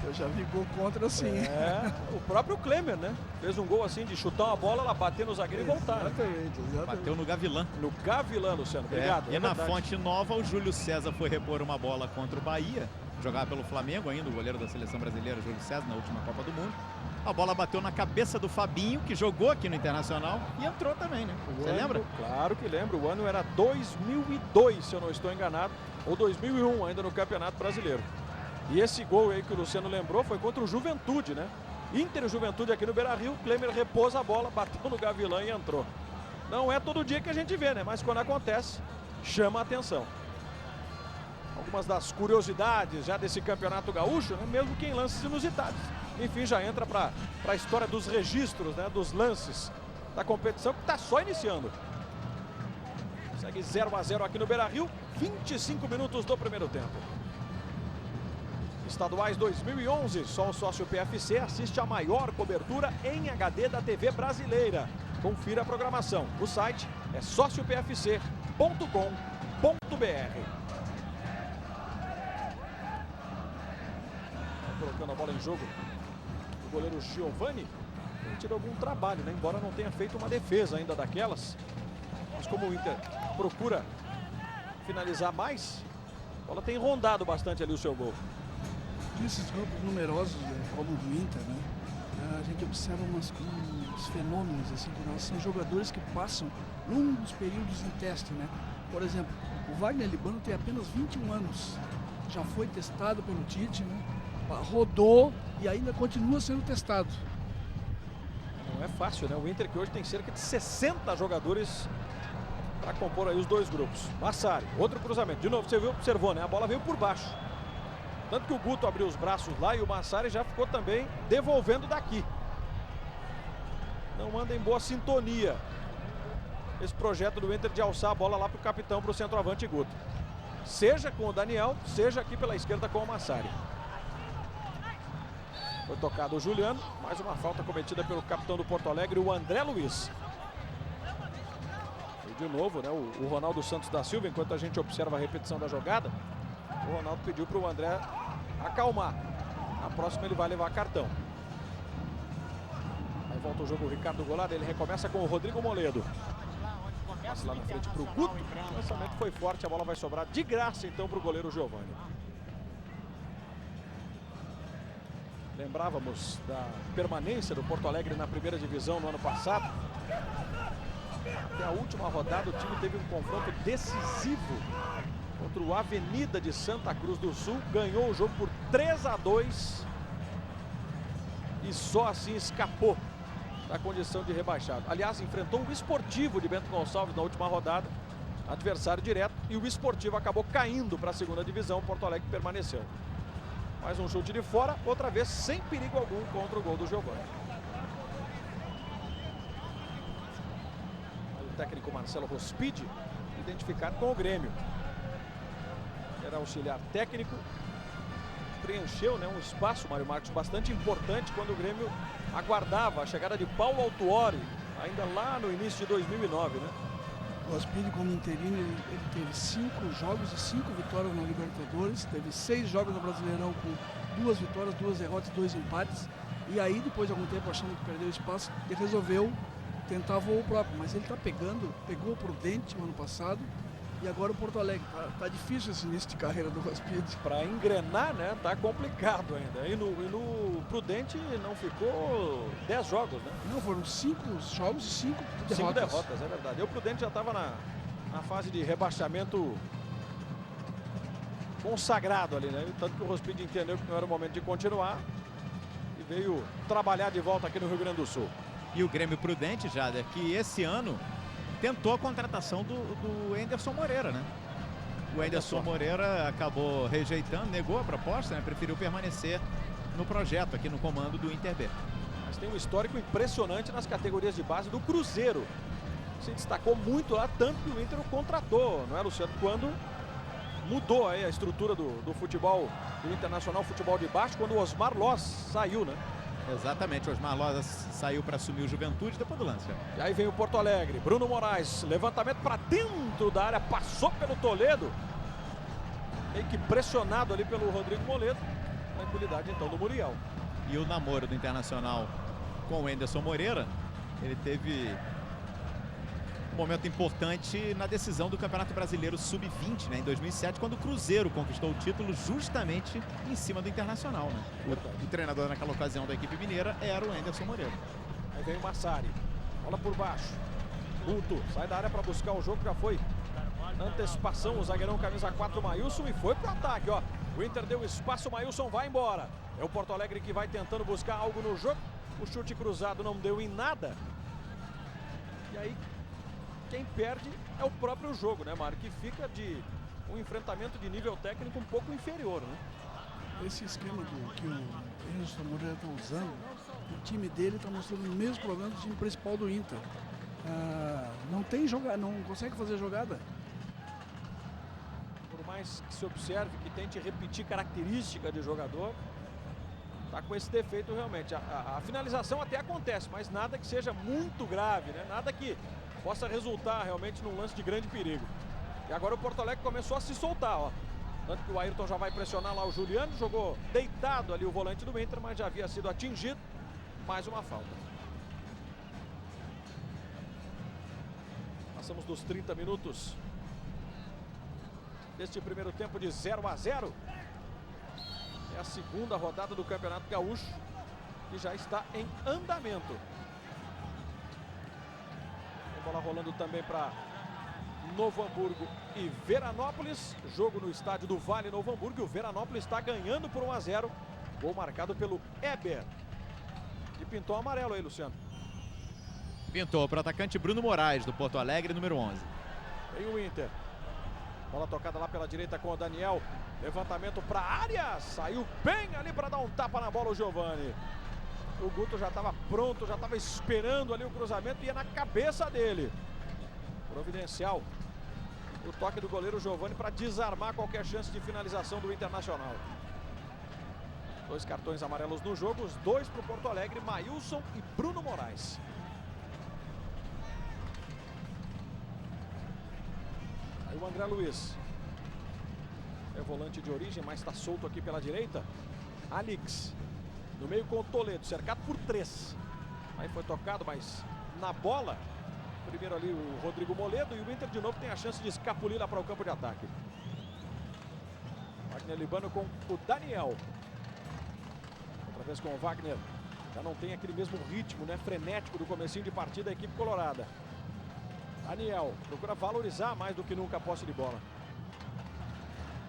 Eu já vi gol contra assim. O próprio Klemer, né? Fez um gol assim de chutar uma bola, ela bater no zagueiro e voltar. Exatamente. Bateu no Gavilã. No Gavilã, Luciano. Obrigado. E na Fonte Nova, o Júlio César foi repor uma bola contra o Bahia. Jogava pelo Flamengo ainda, o goleiro da seleção brasileira, Júlio César, na última Copa do Mundo. A bola bateu na cabeça do Fabinho, que jogou aqui no Internacional, e entrou também, né? Você lembra? Claro que lembro. O ano era 2002, se eu não estou enganado, ou 2001, ainda no Campeonato Brasileiro. E esse gol aí que o Luciano lembrou foi contra o Juventude, né? Inter e Juventude aqui no Beira-Rio, Klemer repôs a bola, bateu no Gavilã e entrou. Não é todo dia que a gente vê, né? Mas quando acontece, chama a atenção. Algumas das curiosidades já desse Campeonato Gaúcho, né? Mesmo que em lances inusitados. Enfim, já entra para a história dos registros, né? Dos lances da competição que está só iniciando. Segue 0-0 aqui no Beira-Rio, 25 minutos do primeiro tempo. Estaduais 2011, só o sócio PFC assiste a maior cobertura em HD da TV brasileira. Confira a programação. O site é sociopfc.com.br. Colocando a bola em jogo, o goleiro Giovani tem tido algum trabalho, né? Embora não tenha feito uma defesa ainda daquelas. Mas como o Inter procura finalizar mais, a bola tem rondado bastante ali o seu gol. Nesses grupos numerosos, como o do Inter, né, a gente observa uns fenômenos, assim, são jogadores que passam longos períodos em teste, né? Por exemplo, o Wagner Libano tem apenas 21 anos, já foi testado pelo Tite, né? Rodou e ainda continua sendo testado. Não é fácil, né? O Inter que hoje tem cerca de 60 jogadores para compor aí os dois grupos. Massari, outro cruzamento. De novo, você observou, né? A bola veio por baixo. Tanto que o Guto abriu os braços lá e o Massari já ficou também devolvendo daqui. Não anda em boa sintonia esse projeto do Inter de alçar a bola lá para o capitão, para o centroavante Guto. Seja com o Daniel, seja aqui pela esquerda com o Massari. Foi tocado o Juliano, mais uma falta cometida pelo capitão do Porto Alegre, o André Luiz. E de novo, né, o Ronaldo Santos da Silva, enquanto a gente observa a repetição da jogada, o Ronaldo pediu para o André acalmar. Na próxima ele vai levar cartão. Aí volta o jogo o Ricardo Goulart, ele recomeça com o Rodrigo Moledo. Passa lá na frente para o Guto. O lançamento foi forte, a bola vai sobrar de graça então para o goleiro Giovani. Lembrávamos da permanência do Porto Alegre na primeira divisão no ano passado. Até a última rodada o time teve um confronto decisivo contra o Avenida de Santa Cruz do Sul. Ganhou o jogo por 3-2 e só assim escapou da condição de rebaixado. Aliás, enfrentou o Esportivo de Bento Gonçalves na última rodada, adversário direto, e o Esportivo acabou caindo para a segunda divisão. Porto Alegre permaneceu. Mais um chute de fora, outra vez sem perigo algum contra o gol do Giovani. O técnico Marcelo Rospide, identificado com o Grêmio. Era auxiliar técnico, preencheu, né, um espaço, Mário Marcos, bastante importante quando o Grêmio aguardava a chegada de Paulo Autuori, ainda lá no início de 2009, né? O Rospide, como interino, ele teve 5 jogos e 5 vitórias na Libertadores, teve 6 jogos no Brasileirão com 2 vitórias, 2 derrotas, 2 empates, e aí depois de algum tempo, achando que perdeu espaço, ele resolveu tentar voo próprio, mas ele pegou o Prudente no ano passado, e agora o Porto Alegre. Tá difícil esse início de carreira do Rospide. Para engrenar, né? Tá complicado ainda. E no Prudente não ficou 10 jogos, né? Não, foram 5 jogos e 5 derrotas. 5 derrotas, é verdade. E o Prudente já estava na fase de rebaixamento consagrado ali, né? Tanto que o Rospide entendeu que não era o momento de continuar e veio trabalhar de volta aqui no Rio Grande do Sul. E o Grêmio Prudente, Jader, que esse ano tentou a contratação do Enderson Moreira, né? O Enderson Moreira acabou rejeitando, negou a proposta, né? Preferiu permanecer no projeto, aqui no comando do Inter B. Mas tem um histórico impressionante nas categorias de base do Cruzeiro. Se destacou muito lá, tanto que o Inter o contratou, não é, Luciano? Quando mudou aí a estrutura do futebol do Internacional, futebol de baixo, quando o Osmar Loz saiu, né? Exatamente, o Osmar Loz saiu para assumir o Juventude depois do lance. E aí vem o Porto Alegre, Bruno Moraes, levantamento para dentro da área, passou pelo Toledo. Meio que pressionado ali pelo Rodrigo Moledo. Tranquilidade então do Muriel. E o namoro do Internacional com o Enderson Moreira, ele teve um momento importante na decisão do Campeonato Brasileiro Sub-20, né, em 2007, quando o Cruzeiro conquistou o título justamente em cima do Internacional, né? O treinador naquela ocasião da equipe mineira era o Enderson Moreira. Aí vem o Massari, bola por baixo. Guto sai da área para buscar o jogo, já foi antecipação, o zagueirão camisa 4, Maílson, e foi pro ataque, ó. O Inter deu espaço, o Maílson vai embora. É o Porto Alegre que vai tentando buscar algo no jogo. O chute cruzado não deu em nada. E aí quem perde é o próprio jogo, né, Mário? Que fica de um enfrentamento de nível técnico um pouco inferior, né? Esse esquema que o Enderson Moreira está usando, o time dele está mostrando o mesmo problema do time principal do Inter. Não tem jogada, não consegue fazer jogada. Por mais que se observe, que tente repetir característica de jogador, tá com esse defeito realmente. A finalização até acontece, mas nada que seja muito grave, né? Nada que possa resultar realmente num lance de grande perigo. E agora o Porto Alegre começou a se soltar, ó. Tanto que o Ayrton já vai pressionar lá o Juliano, jogou deitado ali o volante do Inter, mas já havia sido atingido. Mais uma falta. Passamos dos 30 minutos deste primeiro tempo de 0-0. É a segunda rodada do Campeonato Gaúcho que já está em andamento. Bola rolando também para Novo Hamburgo e Veranópolis. Jogo no estádio do Vale, Novo Hamburgo. E o Veranópolis está ganhando por 1-0. Gol marcado pelo Eber. E pintou amarelo aí, Luciano. Pintou para o atacante Bruno Moraes, do Porto Alegre, número 11. Tem o Inter. Bola tocada lá pela direita com o Daniel. Levantamento para a área. Saiu bem ali para dar um tapa na bola o Giovani. O Guto já estava pronto, já estava esperando ali o cruzamento e ia na cabeça dele. Providencial. O toque do goleiro Giovani para desarmar qualquer chance de finalização do Internacional. 2 cartões amarelos no jogo, os 2 para o Porto Alegre, Maílson e Bruno Moraes. Aí o André Luiz. É volante de origem, mas está solto aqui pela direita. Alix. No meio com o Toledo, cercado por 3. Aí foi tocado, mas na bola. Primeiro ali o Rodrigo Moledo e o Inter de novo tem a chance de escapulir lá para o campo de ataque. Wagner Libano com o Daniel. Outra vez com o Wagner. Já não tem aquele mesmo ritmo, né, frenético do comecinho de partida da equipe colorada. Daniel procura valorizar mais do que nunca a posse de bola.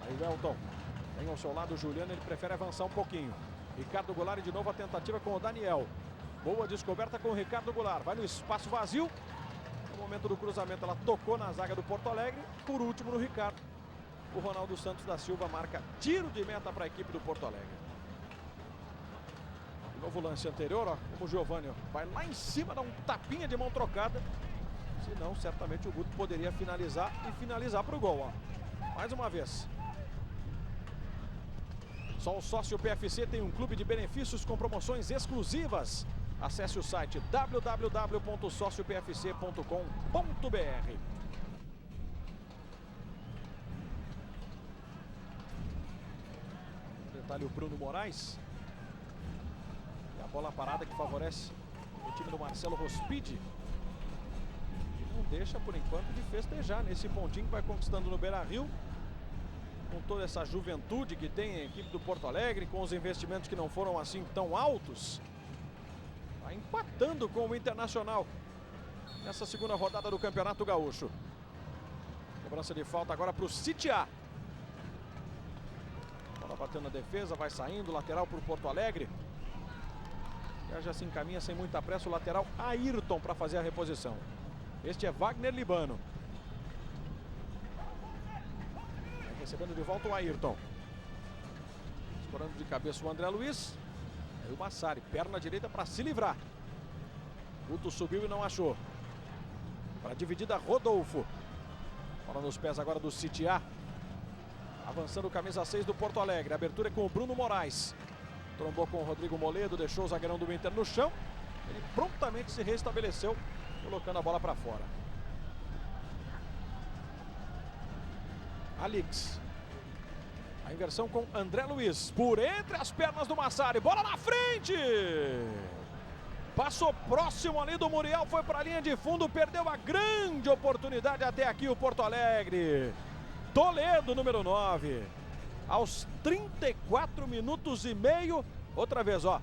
Aí o Elton tem ao seu lado o Juliano, ele prefere avançar um pouquinho. Ricardo Goulart de novo a tentativa com o Daniel. Boa descoberta com o Ricardo Goulart. Vai no espaço vazio. No momento do cruzamento ela tocou na zaga do Porto Alegre. Por último no Ricardo. O Ronaldo Santos da Silva marca tiro de meta para a equipe do Porto Alegre. De novo o lance anterior, ó, como o Giovani vai lá em cima, dá um tapinha de mão trocada. Senão, certamente o Guto poderia finalizar e finalizar para o gol. Ó. Mais uma vez. Só o sócio PFC tem um clube de benefícios com promoções exclusivas. Acesse o site www.sociopfc.com.br. Detalhe o Bruno Moraes. E a bola parada que favorece o time do Marcelo Rospide. Não deixa, por enquanto, de festejar nesse pontinho que vai conquistando no Beira-Rio. Com toda essa juventude que tem a equipe do Porto Alegre, com os investimentos que não foram assim tão altos. Está empatando com o Internacional nessa segunda rodada do Campeonato Gaúcho. Cobrança de falta agora para o City A. Bola batendo na defesa, vai saindo, lateral para o Porto Alegre. Já se encaminha sem muita pressa o lateral Ayrton para fazer a reposição. Este é Wagner Libano. Vai recebendo de volta o Ayrton. Escorando de cabeça o André Luiz. Aí o Massari, perna direita para se livrar. Guto subiu e não achou. Para a dividida, Rodolfo. Bola nos pés agora do City A. Avançando o camisa 6 do Porto Alegre. A abertura é com o Bruno Moraes. Trombou com o Rodrigo Moledo, deixou o zagueirão do Inter no chão. Ele prontamente se restabeleceu, colocando a bola para fora. Alix. A inversão com André Luiz. Por entre as pernas do Massari. Bola na frente! Passou próximo ali do Muriel, foi para a linha de fundo, perdeu a grande oportunidade até aqui o Porto Alegre. Toledo, número 9. Aos 34 minutos e meio. Outra vez, ó.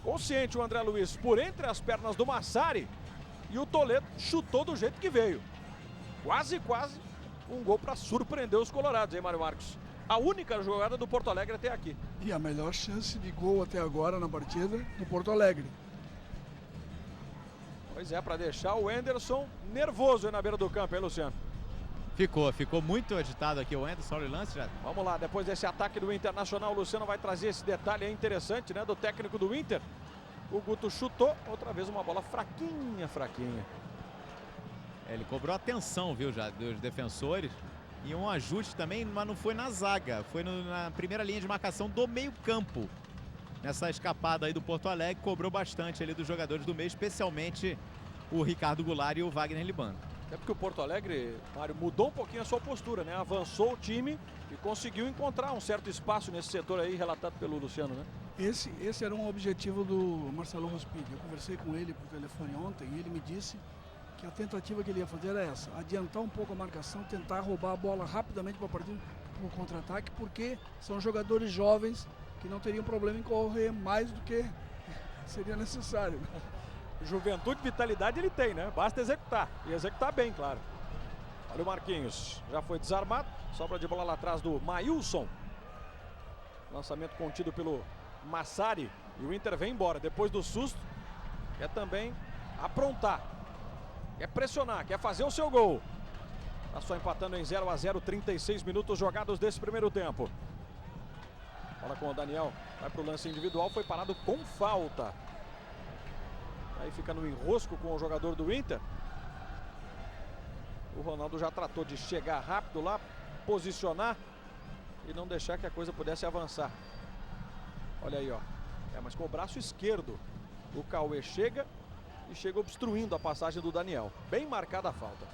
Consciente o André Luiz por entre as pernas do Massari. E o Toledo chutou do jeito que veio. Quase um gol para surpreender os colorados, hein, Mário Marcos? A única jogada do Porto Alegre até aqui. E a melhor chance de gol até agora na partida do Porto Alegre. Pois é, para deixar o Anderson nervoso aí na beira do campo, hein, Luciano? Ficou muito agitado aqui o Anderson, olha o lance já. Vamos lá, depois desse ataque do Internacional, o Luciano vai trazer esse detalhe aí interessante, né, do técnico do Inter. O Guto chutou, outra vez uma bola fraquinha. Ele cobrou atenção, viu, já, dos defensores. E um ajuste também, mas não foi na zaga, foi na primeira linha de marcação do meio-campo. Nessa escapada aí do Porto Alegre, cobrou bastante ali dos jogadores do meio, especialmente o Ricardo Goulart e o Wagner Libano. É porque o Porto Alegre, Mário, mudou um pouquinho a sua postura, né? Avançou o time e conseguiu encontrar um certo espaço nesse setor aí, relatado pelo Luciano, né? Esse era um objetivo do Marcelo Rospide. Eu conversei com ele por telefone ontem e ele me disse que a tentativa que ele ia fazer era essa, adiantar um pouco a marcação, tentar roubar a bola rapidamente para partir no contra-ataque, porque são jogadores jovens que não teriam problema em correr mais do que seria necessário. Juventude, vitalidade ele tem, né? Basta executar. E executar bem, claro. Olha o Marquinhos. Já foi desarmado. Sobra de bola lá atrás do Maílson. Lançamento contido pelo Massari. E o Inter vem embora. Depois do susto, quer também aprontar. Quer pressionar, quer fazer o seu gol. Tá só empatando em 0-0, 36 minutos jogados desse primeiro tempo. Bola com o Daniel. Vai pro lance individual. Foi parado com falta. Aí fica no enrosco com o jogador do Inter. O Ronaldo já tratou de chegar rápido lá, posicionar e não deixar que a coisa pudesse avançar. Olha aí, ó. Mas com o braço esquerdo. O Cauê chega e chega obstruindo a passagem do Daniel. Bem marcada a falta.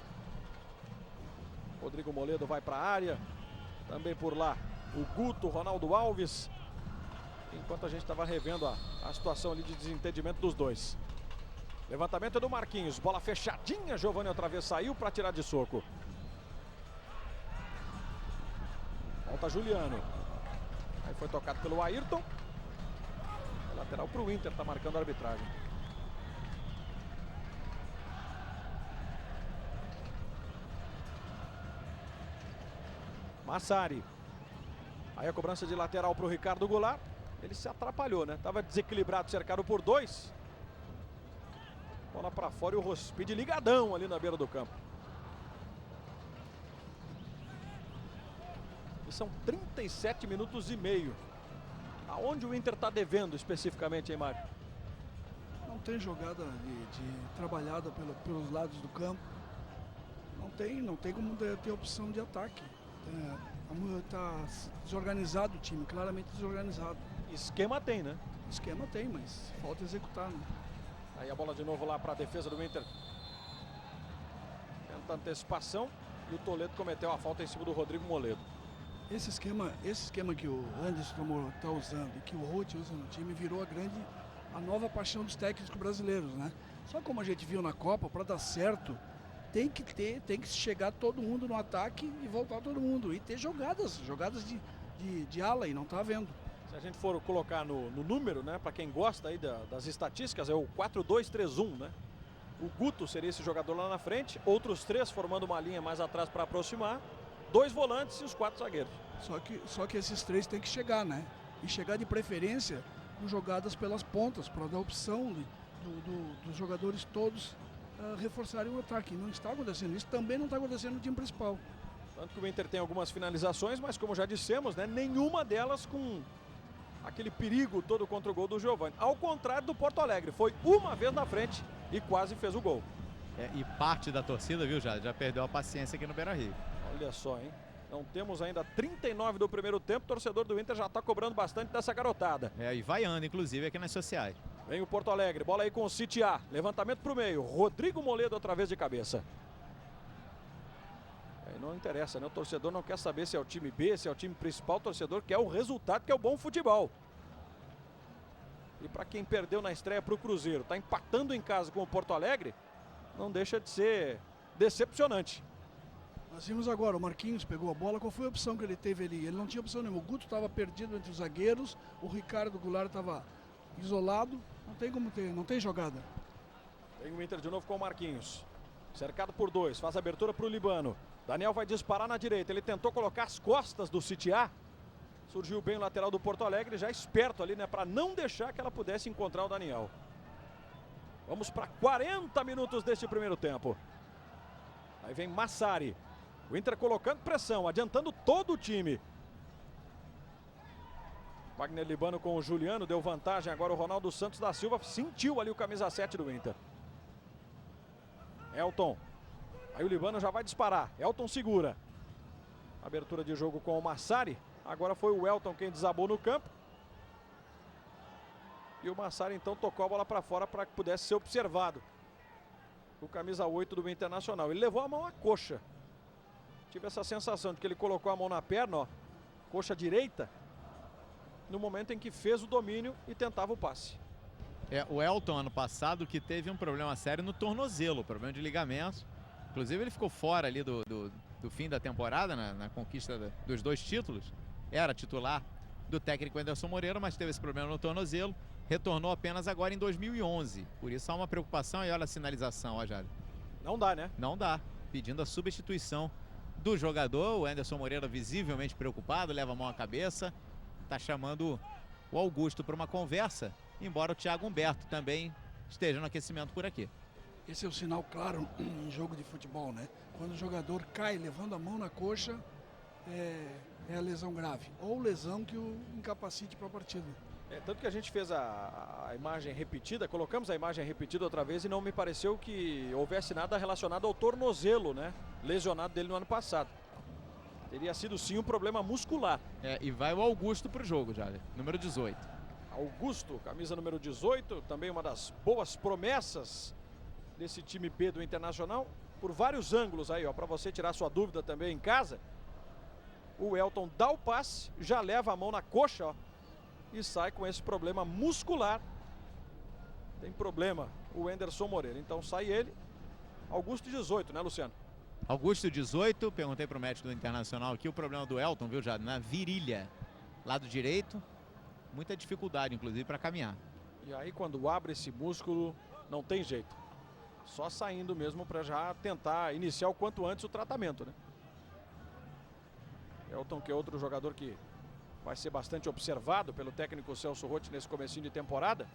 Rodrigo Moledo vai para a área. Também por lá o Guto, Ronaldo Alves. Enquanto a gente estava revendo a situação ali de desentendimento dos dois. Levantamento do Marquinhos, bola fechadinha, Giovani outra vez saiu para tirar de soco. Volta Juliano. Aí foi tocado pelo Ayrton. Lateral para o Inter, está marcando a arbitragem. Massari. Aí a cobrança de lateral para o Ricardo Goulart. Ele se atrapalhou, né? Tava desequilibrado, cercado por 2. Bola para fora e o Rospide ligadão ali na beira do campo. E são 37 minutos e meio. Aonde o Inter está devendo especificamente, hein, Mário? Não tem jogada trabalhada pelos lados do campo. Não tem como ter opção de ataque. Está desorganizado o time, claramente desorganizado. Esquema tem, né? Esquema tem, mas falta executar, né? Aí a bola de novo lá para a defesa do Inter. Tenta antecipação e o Toledo cometeu a falta em cima do Rodrigo Moledo. Esse esquema que o Anderson está usando e que o Roth usa no time virou a nova paixão dos técnicos brasileiros, né? Só como a gente viu na Copa, para dar certo, tem que chegar todo mundo no ataque e voltar todo mundo. E ter jogadas de ala, e não está havendo. Se a gente for colocar no número, né, para quem gosta aí das estatísticas, é o 4-2-3-1, né? O Guto seria esse jogador lá na frente, outros 3 formando uma linha mais atrás para aproximar, 2 volantes e os 4 zagueiros. Só que esses 3 têm que chegar, né? E chegar de preferência com jogadas pelas pontas, para dar opção dos jogadores todos reforçarem o ataque. Não está acontecendo isso, também não está acontecendo no time principal. Tanto que o Inter tem algumas finalizações, mas como já dissemos, né, nenhuma delas com aquele perigo todo contra o gol do Giovani. Ao contrário do Porto Alegre, foi uma vez na frente e quase fez o gol. E parte da torcida, viu, já perdeu a paciência aqui no Beira-Rio. Olha só, hein? Não temos ainda 39 do primeiro tempo, o torcedor do Inter já está cobrando bastante dessa garotada. E vaiando, inclusive, aqui nas sociais. Vem o Porto Alegre, bola aí com o City A, levantamento para o meio, Rodrigo Moledo outra vez de cabeça. Aí não interessa, né? O torcedor não quer saber se é o time B, se é o time principal, o torcedor quer o resultado, que é o bom futebol. E para quem perdeu na estreia para o Cruzeiro, está empatando em casa com o Porto Alegre, não deixa de ser decepcionante. Nós vimos agora, o Marquinhos pegou a bola, qual foi a opção que ele teve ali? Ele não tinha opção nenhuma, o Guto estava perdido entre os zagueiros, o Ricardo Goulart estava isolado, não tem como ter, não tem jogada. Vem o Inter de novo com o Marquinhos, cercado por 2, faz abertura para o Libano. Daniel vai disparar na direita, ele tentou colocar as costas do City A, surgiu bem o lateral do Porto Alegre, já esperto ali, né, para não deixar que ela pudesse encontrar o Daniel. Vamos para 40 minutos deste primeiro tempo. Aí vem Massari. O Inter colocando pressão, adiantando todo o time. Wagner Libano com o Juliano, deu vantagem. Agora o Ronaldo Santos da Silva sentiu ali o camisa 7 do Inter. Elton. Aí o Libano já vai disparar. Elton segura. Abertura de jogo com o Massari. Agora foi o Elton quem desabou no campo. E o Massari então tocou a bola para fora para que pudesse ser observado. O camisa 8 do Internacional. Ele levou a mão à coxa. Tive essa sensação de que ele colocou a mão na perna, ó, coxa direita, no momento em que fez o domínio e tentava o passe. O Elton, ano passado, que teve um problema sério no tornozelo, problema de ligamento. Inclusive ele ficou fora ali do fim da temporada, na conquista dos 2 títulos. Era titular do técnico Anderson Moreira, mas teve esse problema no tornozelo. Retornou apenas agora em 2011. Por isso há uma preocupação e olha a sinalização, ó, Jário. Não dá, né? Não dá. Pedindo a substituição do jogador. O Anderson Moreira visivelmente preocupado, leva a mão à cabeça. Está chamando o Augusto para uma conversa, embora o Thiago Humberto também esteja no aquecimento por aqui. Esse é o sinal claro em jogo de futebol, né? Quando o jogador cai levando a mão na coxa, é a lesão grave. Ou lesão que o incapacite para a partida. Tanto que a gente fez a imagem repetida, colocamos a imagem repetida outra vez e não me pareceu que houvesse nada relacionado ao tornozelo, né? Lesionado dele no ano passado. Teria sido sim um problema muscular. E vai o Augusto para o jogo já, número 18. Augusto, camisa número 18, também uma das boas promessas desse time B do Internacional. Por vários ângulos aí, ó, para você tirar sua dúvida também em casa. O Elton dá o passe, já leva a mão na coxa, ó, e sai com esse problema muscular. Tem problema o Anderson Moreira, então sai ele. Augusto 18, né, Luciano? Augusto 18, perguntei para o médico do Internacional aqui o problema do Elton, viu, já na virilha, lado direito, muita dificuldade inclusive para caminhar. E aí quando abre esse músculo não tem jeito, só saindo mesmo para já tentar iniciar o quanto antes o tratamento, né? Elton, que é outro jogador que vai ser bastante observado pelo técnico Celso Rotti nesse comecinho de temporada.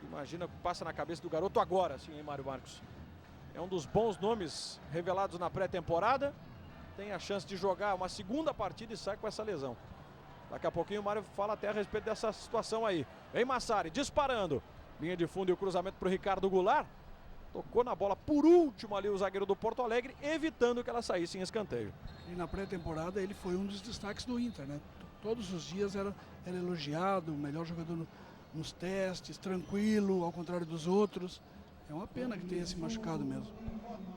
Imagina o que passa na cabeça do garoto agora, sim, hein, Mário Marcos? É um dos bons nomes revelados na pré-temporada. Tem a chance de jogar uma segunda partida e sai com essa lesão. Daqui a pouquinho o Mário fala até a respeito dessa situação aí. Vem Massari disparando. Linha de fundo e o cruzamento para o Ricardo Goulart. Tocou na bola por último ali o zagueiro do Porto Alegre, evitando que ela saísse em escanteio. E na pré-temporada ele foi um dos destaques do Inter, né? Todos os dias era elogiado, o melhor jogador nos testes, tranquilo, ao contrário dos outros. É uma pena que tenha se machucado mesmo.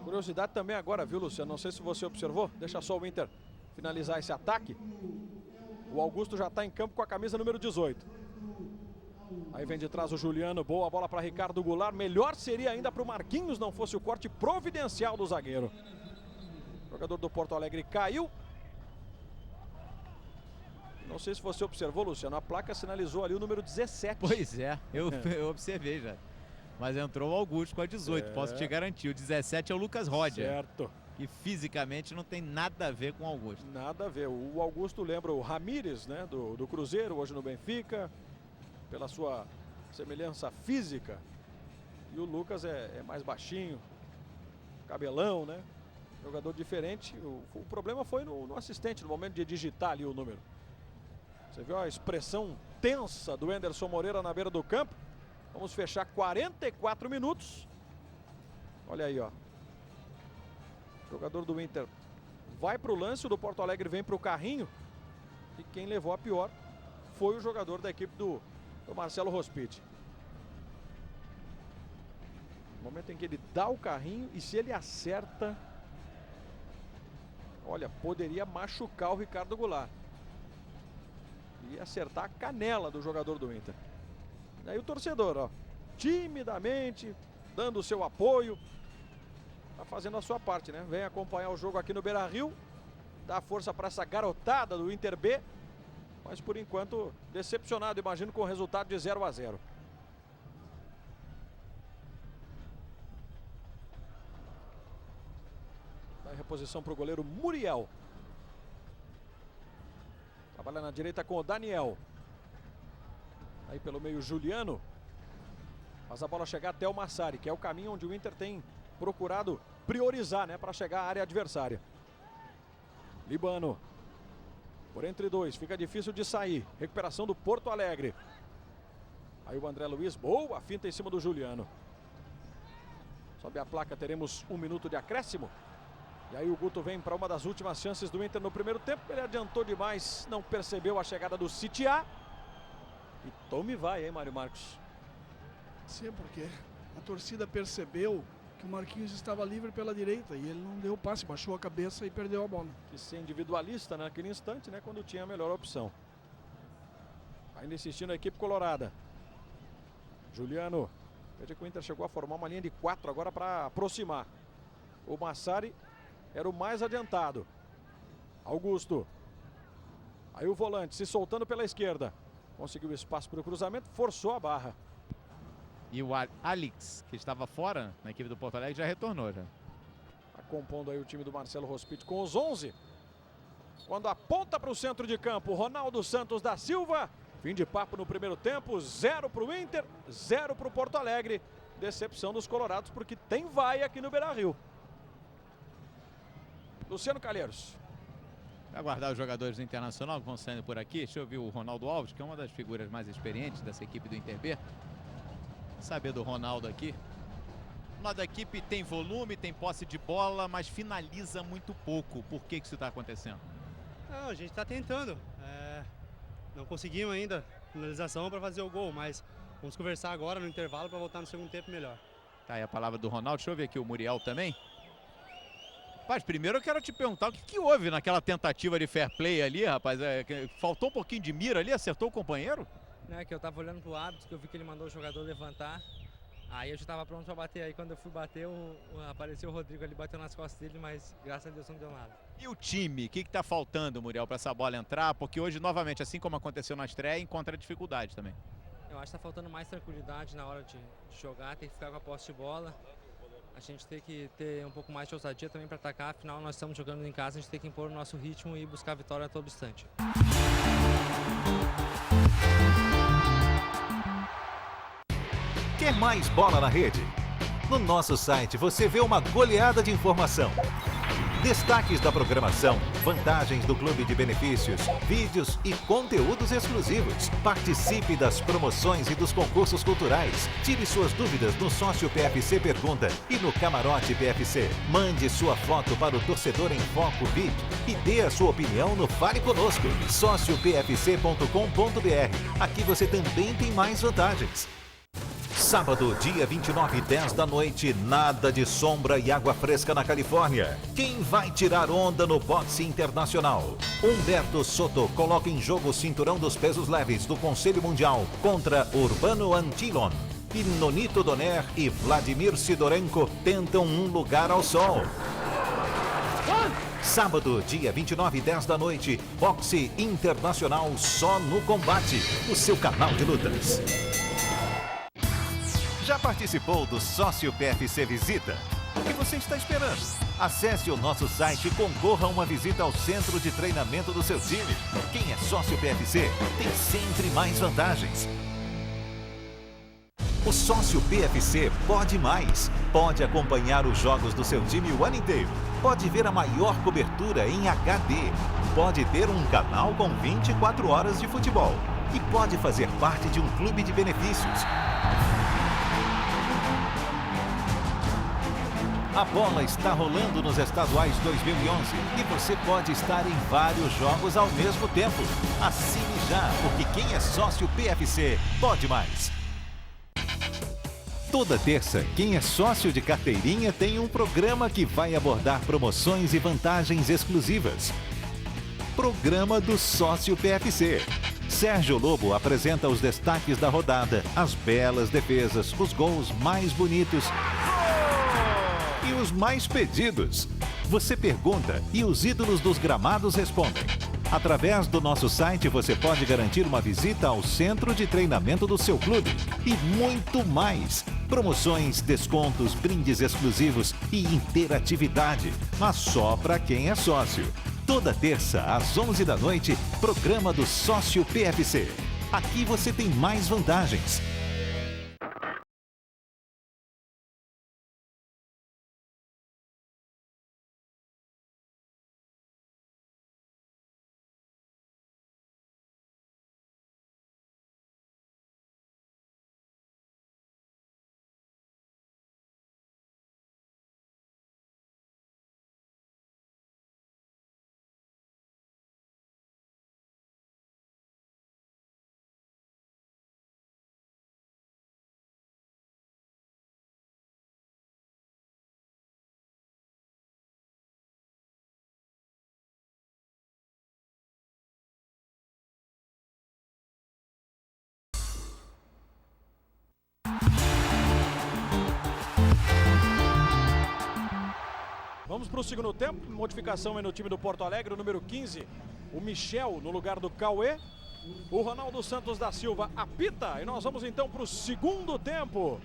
Curiosidade também agora, viu, Luciano? Não sei se você observou. Deixa só o Inter finalizar esse ataque. O Augusto já está em campo com a camisa número 18. Aí vem de trás o Juliano. Boa bola para Ricardo Goulart. Melhor seria ainda para o Marquinhos, não fosse o corte providencial do zagueiro. O jogador do Porto Alegre caiu. Não sei se você observou, Luciano. A placa sinalizou ali o número 17. Pois é, eu observei já. Mas entrou o Augusto com a 18, posso te garantir. O 17 é o Lucas Roger. Certo. E fisicamente não tem nada a ver com o Augusto. Nada a ver. O Augusto lembra o Ramírez, né, do Cruzeiro, hoje no Benfica, pela sua semelhança física. E o Lucas é mais baixinho, cabelão, né? Jogador diferente. O problema foi no assistente, no momento de digitar ali o número. Você viu a expressão tensa do Anderson Moreira na beira do campo? Vamos fechar 44 minutos. Olha aí, ó. O jogador do Inter vai para o lance, o do Porto Alegre vem para o carrinho. E quem levou a pior foi o jogador da equipe do Marcelo Rospiti. No momento em que ele dá o carrinho e se ele acerta, olha, poderia machucar o Ricardo Goulart. E acertar a canela do jogador do Inter. E aí o torcedor, ó, timidamente, dando o seu apoio. Tá fazendo a sua parte, né? Vem acompanhar o jogo aqui no Beira-Rio. Dá força para essa garotada do Inter B. Mas por enquanto decepcionado, imagino, com o resultado de 0-0. Vai reposição para o goleiro Muriel. Trabalha na direita com o Daniel. Aí pelo meio Juliano. Faz a bola chegar até o Massari, que é o caminho onde o Inter tem procurado priorizar, né, para chegar à área adversária. Libano. Por entre dois, fica difícil de sair. Recuperação do Porto Alegre. Aí o André Luiz, boa finta em cima do Juliano. Sobe a placa, teremos 1 minuto de acréscimo. E aí o Guto vem para uma das últimas chances do Inter no primeiro tempo. Ele adiantou demais, não percebeu a chegada do Sitiá. E tome vai, hein, Mário Marcos? Sim, porque a torcida percebeu que o Marquinhos estava livre pela direita e ele não deu o passe, baixou a cabeça e perdeu a bola. Que ser individualista naquele instante, né, quando tinha a melhor opção. Ainda insistindo a equipe colorada. Juliano. Veja que o Inter chegou a formar uma linha de 4 agora para aproximar. O Massari era o mais adiantado. Augusto. Aí o volante se soltando pela esquerda. Conseguiu espaço para o cruzamento, forçou a barra. E o Alex, que estava fora na equipe do Porto Alegre, já retornou. Está compondo aí o time do Marcelo Rospiti com os 11. Quando aponta para o centro de campo, Ronaldo Santos da Silva. Fim de papo no primeiro tempo, 0 para o Inter, 0 para o Porto Alegre. Decepção dos colorados porque tem vaia aqui no Beira-Rio. Luciano Calheiros. Aguardar os jogadores do Internacional que vão saindo por aqui. Deixa eu ver o Ronaldo Alves, que é uma das figuras mais experientes dessa equipe do Inter B. Saber do Ronaldo aqui. O lado da equipe tem volume, tem posse de bola, mas finaliza muito pouco. Por que isso está acontecendo? Não, a gente está tentando. Não conseguimos ainda finalização para fazer o gol, mas vamos conversar agora no intervalo para voltar no segundo tempo melhor. Tá aí a palavra do Ronaldo. Deixa eu ver aqui o Muriel também. Rapaz, primeiro eu quero te perguntar o que houve naquela tentativa de fair play ali, rapaz. Faltou um pouquinho de mira ali, acertou o companheiro? Que eu tava olhando pro árbitro, que eu vi que ele mandou o jogador levantar. Aí eu já tava pronto para bater. Aí quando eu fui bater, apareceu o Rodrigo ali, bateu nas costas dele, mas graças a Deus não deu nada. E o time? O que tá faltando, Muriel, para essa bola entrar? Porque hoje, novamente, assim como aconteceu na estreia, encontra dificuldade também. Eu acho que tá faltando mais tranquilidade na hora de jogar, tem que ficar com a posse de bola. A gente tem que ter um pouco mais de ousadia também para atacar, afinal nós estamos jogando em casa, a gente tem que impor o nosso ritmo e buscar a vitória a todo instante. Quer mais bola na rede? No nosso site você vê uma goleada de informação. Destaques da programação, vantagens do clube de benefícios, vídeos e conteúdos exclusivos. Participe das promoções e dos concursos culturais. Tire suas dúvidas no Sócio PFC Pergunta e no Camarote PFC. Mande sua foto para o Torcedor em Foco VIP e dê a sua opinião no Fale Conosco. Sociopfc.com.br. Aqui você também tem mais vantagens. Sábado, dia 29, 10 da noite, nada de sombra e água fresca na Califórnia. Quem vai tirar onda no boxe internacional? Humberto Soto coloca em jogo o cinturão dos pesos leves do Conselho Mundial contra Urbano Antilon. E Nonito Doner e Vladimir Sidorenko tentam um lugar ao sol. Sábado, dia 29, 10 da noite, boxe internacional só no Combate, o seu canal de lutas. Já participou do Sócio PFC Visita? O que você está esperando? Acesse o nosso site e concorra a uma visita ao centro de treinamento do seu time. Quem é Sócio PFC tem sempre mais vantagens. O Sócio PFC pode mais. Pode acompanhar os jogos do seu time o ano inteiro. Pode ver a maior cobertura em HD. Pode ter um canal com 24 horas de futebol. E pode fazer parte de um clube de benefícios. A bola está rolando nos estaduais 2011 e você pode estar em vários jogos ao mesmo tempo. Assine já, porque quem é Sócio PFC pode mais. Toda terça, quem é sócio de carteirinha tem um programa que vai abordar promoções e vantagens exclusivas. Programa do Sócio PFC. Sérgio Lobo apresenta os destaques da rodada, as belas defesas, os gols mais bonitos e os mais pedidos. Você pergunta e os ídolos dos gramados respondem. Através do nosso site você pode garantir uma visita ao centro de treinamento do seu clube e muito mais. Promoções, descontos, brindes exclusivos e interatividade, mas só para quem é sócio. Toda terça às 11 da noite, programa do Sócio PFC. Aqui você tem mais vantagens. Vamos para o segundo tempo, modificação aí no time do Porto Alegre, o número 15, o Michel no lugar do Cauê, o Ronaldo Santos da Silva apita e nós vamos então para o segundo tempo.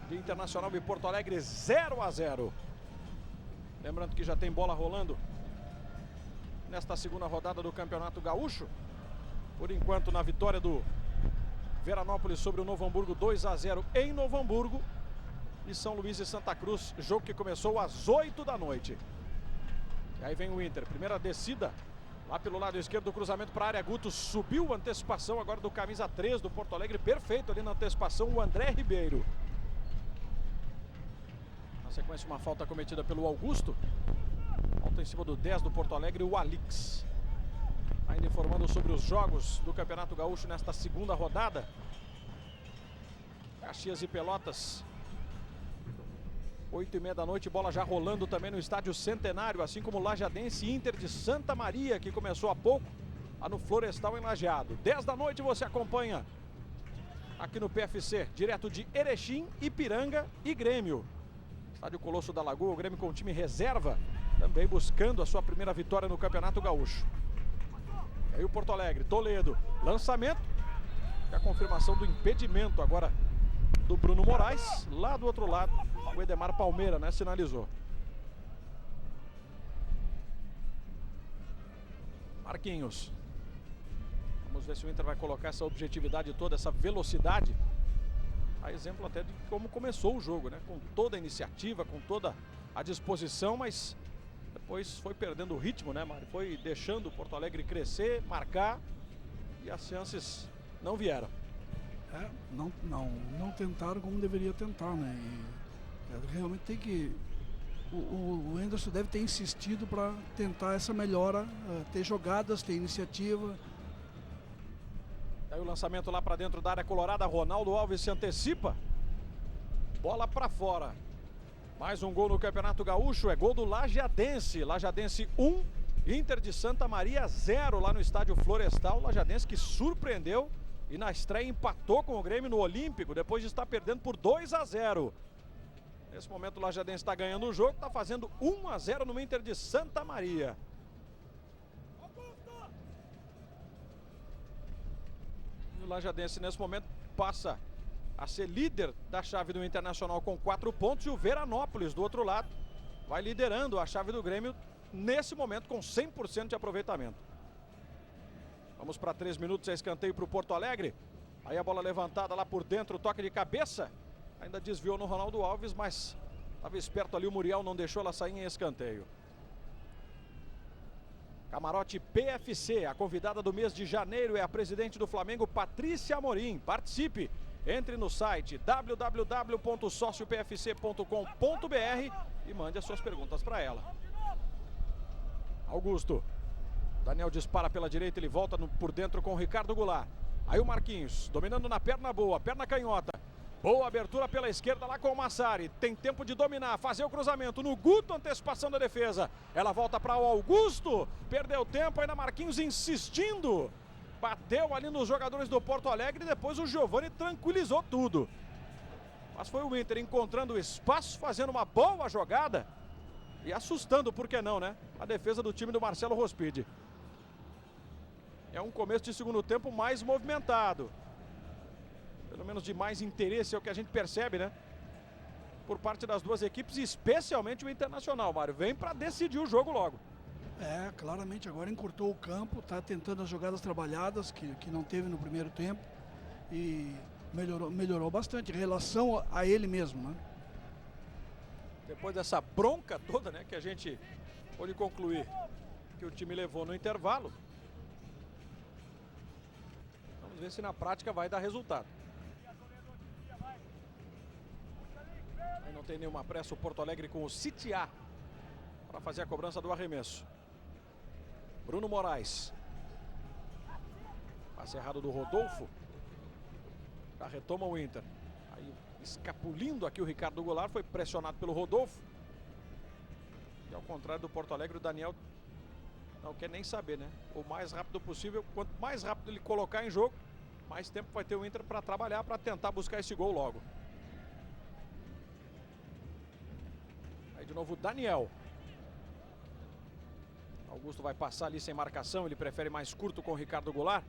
De Internacional e Porto Alegre 0-0. Lembrando que já tem bola rolando nesta segunda rodada do Campeonato Gaúcho. Por enquanto na vitória do Veranópolis sobre o Novo Hamburgo 2-0 em Novo Hamburgo. E São Luís e Santa Cruz, jogo que começou às 8 da noite. E aí vem o Inter, primeira descida lá pelo lado esquerdo do cruzamento para a área. Guto subiu a antecipação agora do camisa 3 do Porto Alegre, perfeito ali na antecipação o André Ribeiro. Na sequência uma falta cometida pelo Augusto. Falta em cima do 10 do Porto Alegre, o Alix. Ainda informando sobre os jogos do Campeonato Gaúcho nesta segunda rodada. Caxias e Pelotas 8h30 da noite, bola já rolando também no Estádio Centenário, assim como o Lajadense e Inter de Santa Maria, que começou há pouco, lá no Florestal em Lajeado. 10 da noite você acompanha aqui no PFC, direto de Erechim, Ipiranga e Grêmio. Estádio Colosso da Lagoa, o Grêmio com time reserva, também buscando a sua primeira vitória no Campeonato Gaúcho. E aí o Porto Alegre, Toledo, lançamento, e a confirmação do impedimento agora do Bruno Moraes, lá do outro lado, o Edemar Palmeira, né, sinalizou. Marquinhos, ver se o Inter vai colocar essa objetividade toda, essa velocidade. A exemplo até de como começou o jogo, né? Com toda a iniciativa, com toda a disposição, mas depois foi perdendo o ritmo, né, Mário? Foi deixando o Porto Alegre crescer, marcar, e as chances não vieram. Não tentaram como deveria tentar, né? E realmente tem que... O Anderson deve ter insistido para tentar essa melhora, ter jogadas, ter iniciativa. Aí o lançamento lá para dentro da área colorada, Ronaldo Alves se antecipa. Bola para fora. Mais um gol no Campeonato Gaúcho, é gol do Lajadense. Lajadense 1, Inter de Santa Maria 0 lá no estádio Florestal. Lajadense que surpreendeu e na estreia empatou com o Grêmio no Olímpico, depois de estar perdendo por 2-0. Nesse momento o Lajadense está ganhando o jogo, está fazendo 1-0 no Inter de Santa Maria. E o Lajadense nesse momento passa a ser líder da chave do Internacional com 4 pontos, e o Veranópolis do outro lado vai liderando a chave do Grêmio nesse momento com 100% de aproveitamento. Vamos para 3 minutos, é escanteio para o Porto Alegre. Aí a bola levantada lá por dentro, toque de cabeça. Ainda desviou no Ronaldo Alves, mas estava esperto ali o Muriel, não deixou ela sair em escanteio. Camarote PFC, a convidada do mês de janeiro é a presidente do Flamengo, Patrícia Amorim. Participe, entre no site www.sociopfc.com.br e mande as suas perguntas para ela. Augusto. Daniel dispara pela direita, ele volta por dentro com o Ricardo Goulart. Aí o Marquinhos, dominando na perna boa, perna canhota. Boa abertura pela esquerda lá com o Massari. Tem tempo de dominar, fazer o cruzamento no Guto, antecipação da defesa. Ela volta para o Augusto. Perdeu tempo, ainda Marquinhos insistindo. Bateu ali nos jogadores do Porto Alegre e depois o Giovani tranquilizou tudo. Mas foi o Inter encontrando espaço, fazendo uma boa jogada e assustando, por que não, né? A defesa do time do Marcelo Rospide. É um começo de segundo tempo mais movimentado. Pelo menos de mais interesse, é o que a gente percebe, né? Por parte das duas equipes, especialmente o Internacional, Mário. Vem para decidir o jogo logo. Claramente agora encurtou o campo, está tentando as jogadas trabalhadas que não teve no primeiro tempo e melhorou bastante em relação a ele mesmo, né? Depois dessa bronca toda, né, que a gente pode concluir que o time levou no intervalo. Vamos ver se na prática vai dar resultado. Aí não tem nenhuma pressa o Porto Alegre com o Citiá para fazer a cobrança do arremesso. Bruno Moraes. Passe errado do Rodolfo. Já retoma o Inter. Aí escapulindo aqui o Ricardo Goulart, foi pressionado pelo Rodolfo. E ao contrário do Porto Alegre, o Daniel não quer nem saber, né? O mais rápido possível. Quanto mais rápido ele colocar em jogo, mais tempo vai ter o Inter para trabalhar, para tentar buscar esse gol logo. Aí de novo o Daniel. Augusto vai passar ali sem marcação, ele prefere mais curto com o Ricardo Goulart.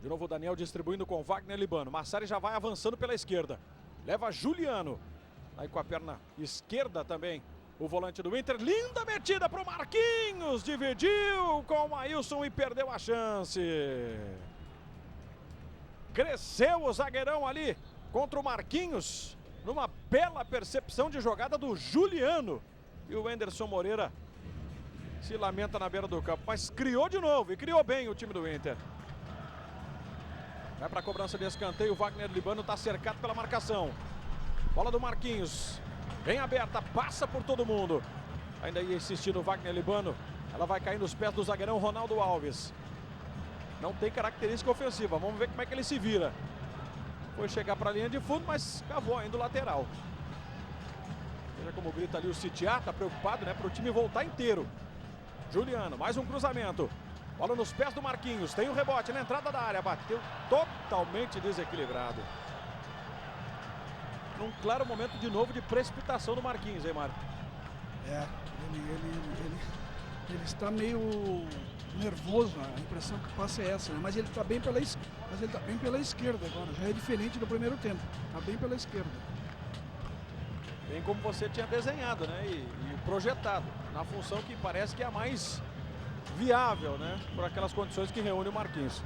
De novo o Daniel distribuindo com o Wagner Libano. Massari já vai avançando pela esquerda. Leva Juliano. Aí com a perna esquerda também o volante do Inter. Linda metida para o Marquinhos. Dividiu com o Ailson e perdeu a chance. Cresceu o zagueirão ali contra o Marquinhos. Numa bela percepção de jogada do Juliano. E o Anderson Moreira se lamenta na beira do campo. Mas criou de novo e criou bem o time do Inter. Vai para a cobrança de escanteio. O Wagner Libano está cercado pela marcação. Bola do Marquinhos. Bem aberta, passa por todo mundo. Ainda ia insistindo o Wagner Libano. Ela vai cair nos pés do zagueirão Ronaldo Alves. Não tem característica ofensiva. Vamos ver como é que ele se vira. Foi chegar para a linha de fundo, mas cavou ainda o lateral. Veja como grita ali o Citiá. Está preocupado, né? Para o time voltar inteiro. Juliano, mais um cruzamento. Bola nos pés do Marquinhos. Tem o rebote na entrada da área. Bateu totalmente desequilibrado. Num claro momento de novo de precipitação do Marquinhos, hein, Mário? Ele está meio nervoso, a impressão que passa é essa, né? Mas ele está bem pela esquerda agora, já é diferente do primeiro tempo. Está bem pela esquerda. Bem como você tinha desenhado, né? E projetado, na função que parece que é a mais viável, né? Por aquelas condições que reúne o Marquinhos.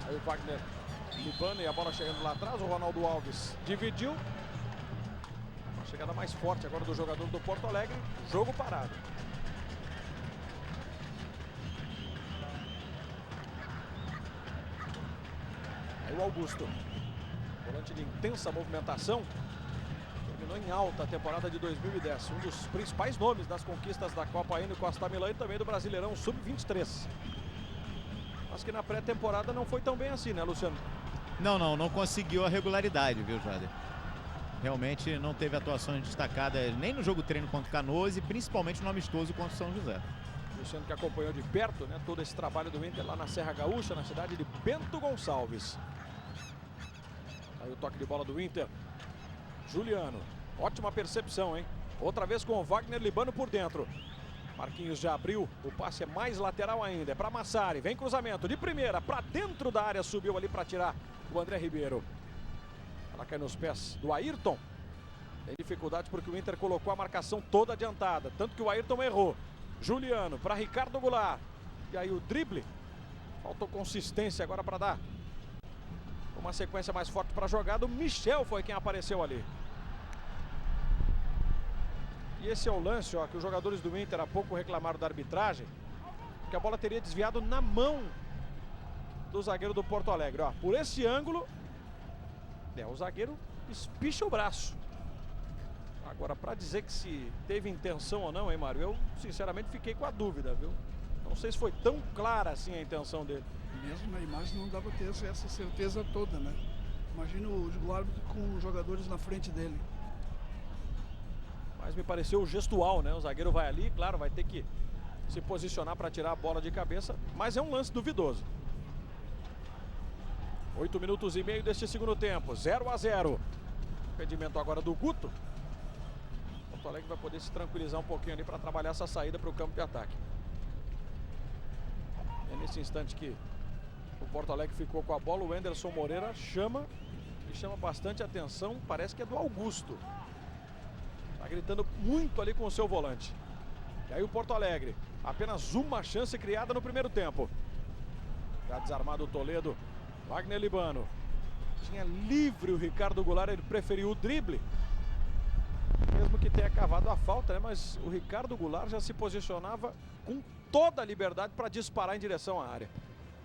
Aí o Wagner Libano e a bola chegando lá atrás. O Ronaldo Alves dividiu. Uma chegada mais forte agora do jogador do Porto Alegre. Jogo parado. Aí o Augusto. Volante de intensa movimentação. Terminou em alta a temporada de 2010. Um dos principais nomes das conquistas da Copa Enio Costa Milã e também do Brasileirão Sub-23. Mas que na pré-temporada não foi tão bem assim, né, Luciano? Não conseguiu a regularidade, viu, Jader? Realmente não teve atuações destacadas nem no jogo treino contra o Canoas e principalmente no amistoso contra o São José. Luciano que acompanhou de perto, né, todo esse trabalho do Inter lá na Serra Gaúcha, na cidade de Bento Gonçalves. Aí o toque de bola do Inter. Juliano, ótima percepção, hein? Outra vez com o Wagner Libano por dentro. Marquinhos já abriu, o passe é mais lateral ainda, é para Massari, vem cruzamento de primeira, para dentro da área, subiu ali para tirar o André Ribeiro. Ela cai nos pés do Ayrton. Tem dificuldade porque o Inter colocou a marcação toda adiantada, tanto que o Ayrton errou. Juliano para Ricardo Goulart. E aí o drible, faltou consistência agora para dar uma sequência mais forte para a jogada. O Michel foi quem apareceu ali. E esse é o lance, ó, que os jogadores do Inter há pouco reclamaram da arbitragem, que a bola teria desviado na mão do zagueiro do Porto Alegre. Ó, por esse ângulo, o zagueiro espicha o braço. Agora, para dizer que se teve intenção ou não, hein, Mário? Eu, sinceramente, fiquei com a dúvida, viu? Não sei se foi tão clara assim a intenção dele. Mesmo na imagem não dá para ter essa certeza toda, né? Imagina o árbitro com os jogadores na frente dele. Mas me pareceu gestual, né? O zagueiro vai ali, claro, vai ter que se posicionar para tirar a bola de cabeça, mas é um lance duvidoso. 8 minutos e meio deste segundo tempo, 0-0. Impedimento agora do Guto. O Porto Alegre vai poder se tranquilizar um pouquinho ali para trabalhar essa saída para o campo de ataque. É nesse instante que o Porto Alegre ficou com a bola. O Anderson Moreira chama bastante atenção, parece que é do Augusto. Tá gritando muito ali com o seu volante. E aí o Porto Alegre, apenas uma chance criada no primeiro tempo. Já desarmado o Toledo, Wagner Libano. Tinha livre o Ricardo Goulart, ele preferiu o drible. Mesmo que tenha cavado a falta, né? Mas o Ricardo Goulart já se posicionava com toda a liberdade para disparar em direção à área.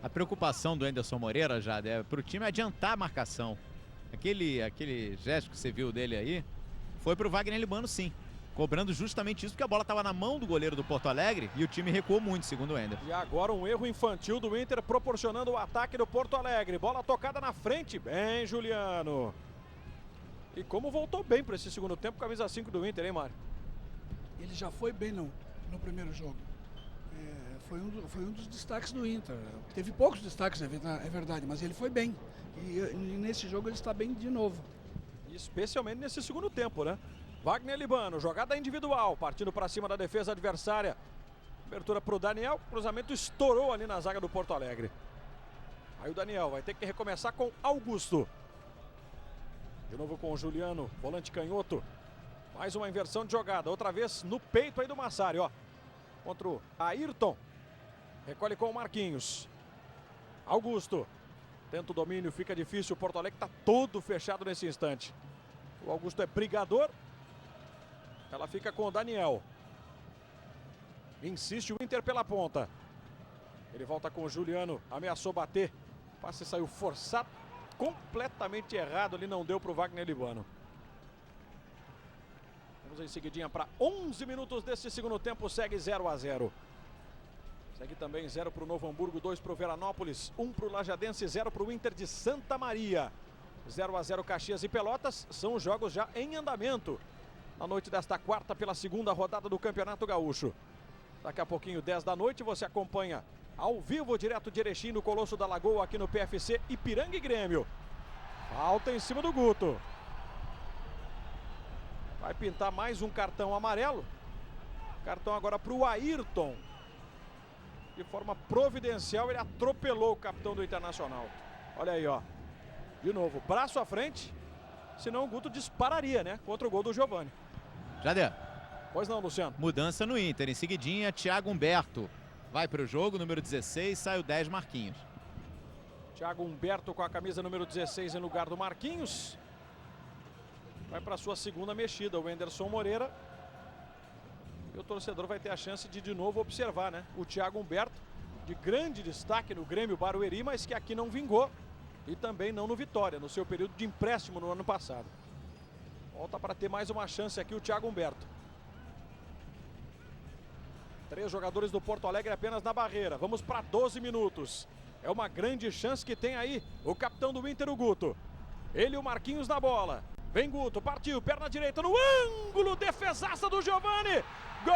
A preocupação do Anderson Moreira, já é para o time adiantar a marcação. Aquele gesto que você viu dele aí foi para o Wagner Libano, sim. Cobrando justamente isso, porque a bola estava na mão do goleiro do Porto Alegre e o time recuou muito, segundo o Anderson. E agora um erro infantil do Inter, proporcionando o ataque do Porto Alegre. Bola tocada na frente, bem Juliano. E como voltou bem para esse segundo tempo, camisa 5 do Inter, hein, Mário? Ele já foi bem no primeiro jogo. Foi um dos destaques do Inter. Teve poucos destaques, é verdade, mas ele foi bem. E nesse jogo ele está bem de novo. Especialmente nesse segundo tempo, né? Wagner Libano, jogada individual, partindo para cima da defesa adversária. Abertura para o Daniel, cruzamento estourou ali na zaga do Porto Alegre. Aí o Daniel vai ter que recomeçar com Augusto. De novo com o Juliano, volante canhoto. Mais uma inversão de jogada, outra vez no peito aí do Massari, ó. Contra o Ayrton. Recolhe com o Marquinhos. Augusto. Tenta o domínio, fica difícil. O Porto Alegre está todo fechado nesse instante. O Augusto é brigador. Ela fica com o Daniel. Insiste o Inter pela ponta. Ele volta com o Juliano. Ameaçou bater. O passe saiu forçado. Completamente errado ali. Não deu para o Wagner Libano. Vamos em seguidinha para 11 minutos desse segundo tempo. Segue 0-0. Segue também 0 para o Novo Hamburgo, 2 para o Veranópolis, 1 para o Lajadense, 0 para o Inter de Santa Maria. 0-0 Caxias e Pelotas, são os jogos já em andamento. Na noite desta quarta, pela segunda rodada do Campeonato Gaúcho. Daqui a pouquinho, 10 da noite, você acompanha ao vivo, direto de Erechim, no Colosso da Lagoa, aqui no PFC, Ipiranga e Grêmio. Falta em cima do Guto. Vai pintar mais um cartão amarelo. Cartão agora para o Ayrton. De forma providencial, ele atropelou o capitão do Internacional. Olha aí, ó. De novo, braço à frente. Senão o Guto dispararia, né? Contra o gol do Giovani. Jader. Pois não, Luciano. Mudança no Inter. Em seguidinha, Thiago Humberto vai para o jogo, número 16, sai o 10, Marquinhos. Thiago Humberto com a camisa número 16 em lugar do Marquinhos. Vai para sua segunda mexida o Wenderson Moreira. E o torcedor vai ter a chance de novo observar, né? O Thiago Humberto, de grande destaque no Grêmio Barueri, mas que aqui não vingou. E também não no Vitória, no seu período de empréstimo no ano passado. Volta para ter mais uma chance aqui o Thiago Humberto. 3 jogadores do Porto Alegre apenas na barreira. Vamos para 12 minutos. É uma grande chance que tem aí o capitão do Inter, o Guto. Ele e o Marquinhos na bola. Vem Guto, partiu, perna direita no ângulo, defesaça do Giovani. Gol!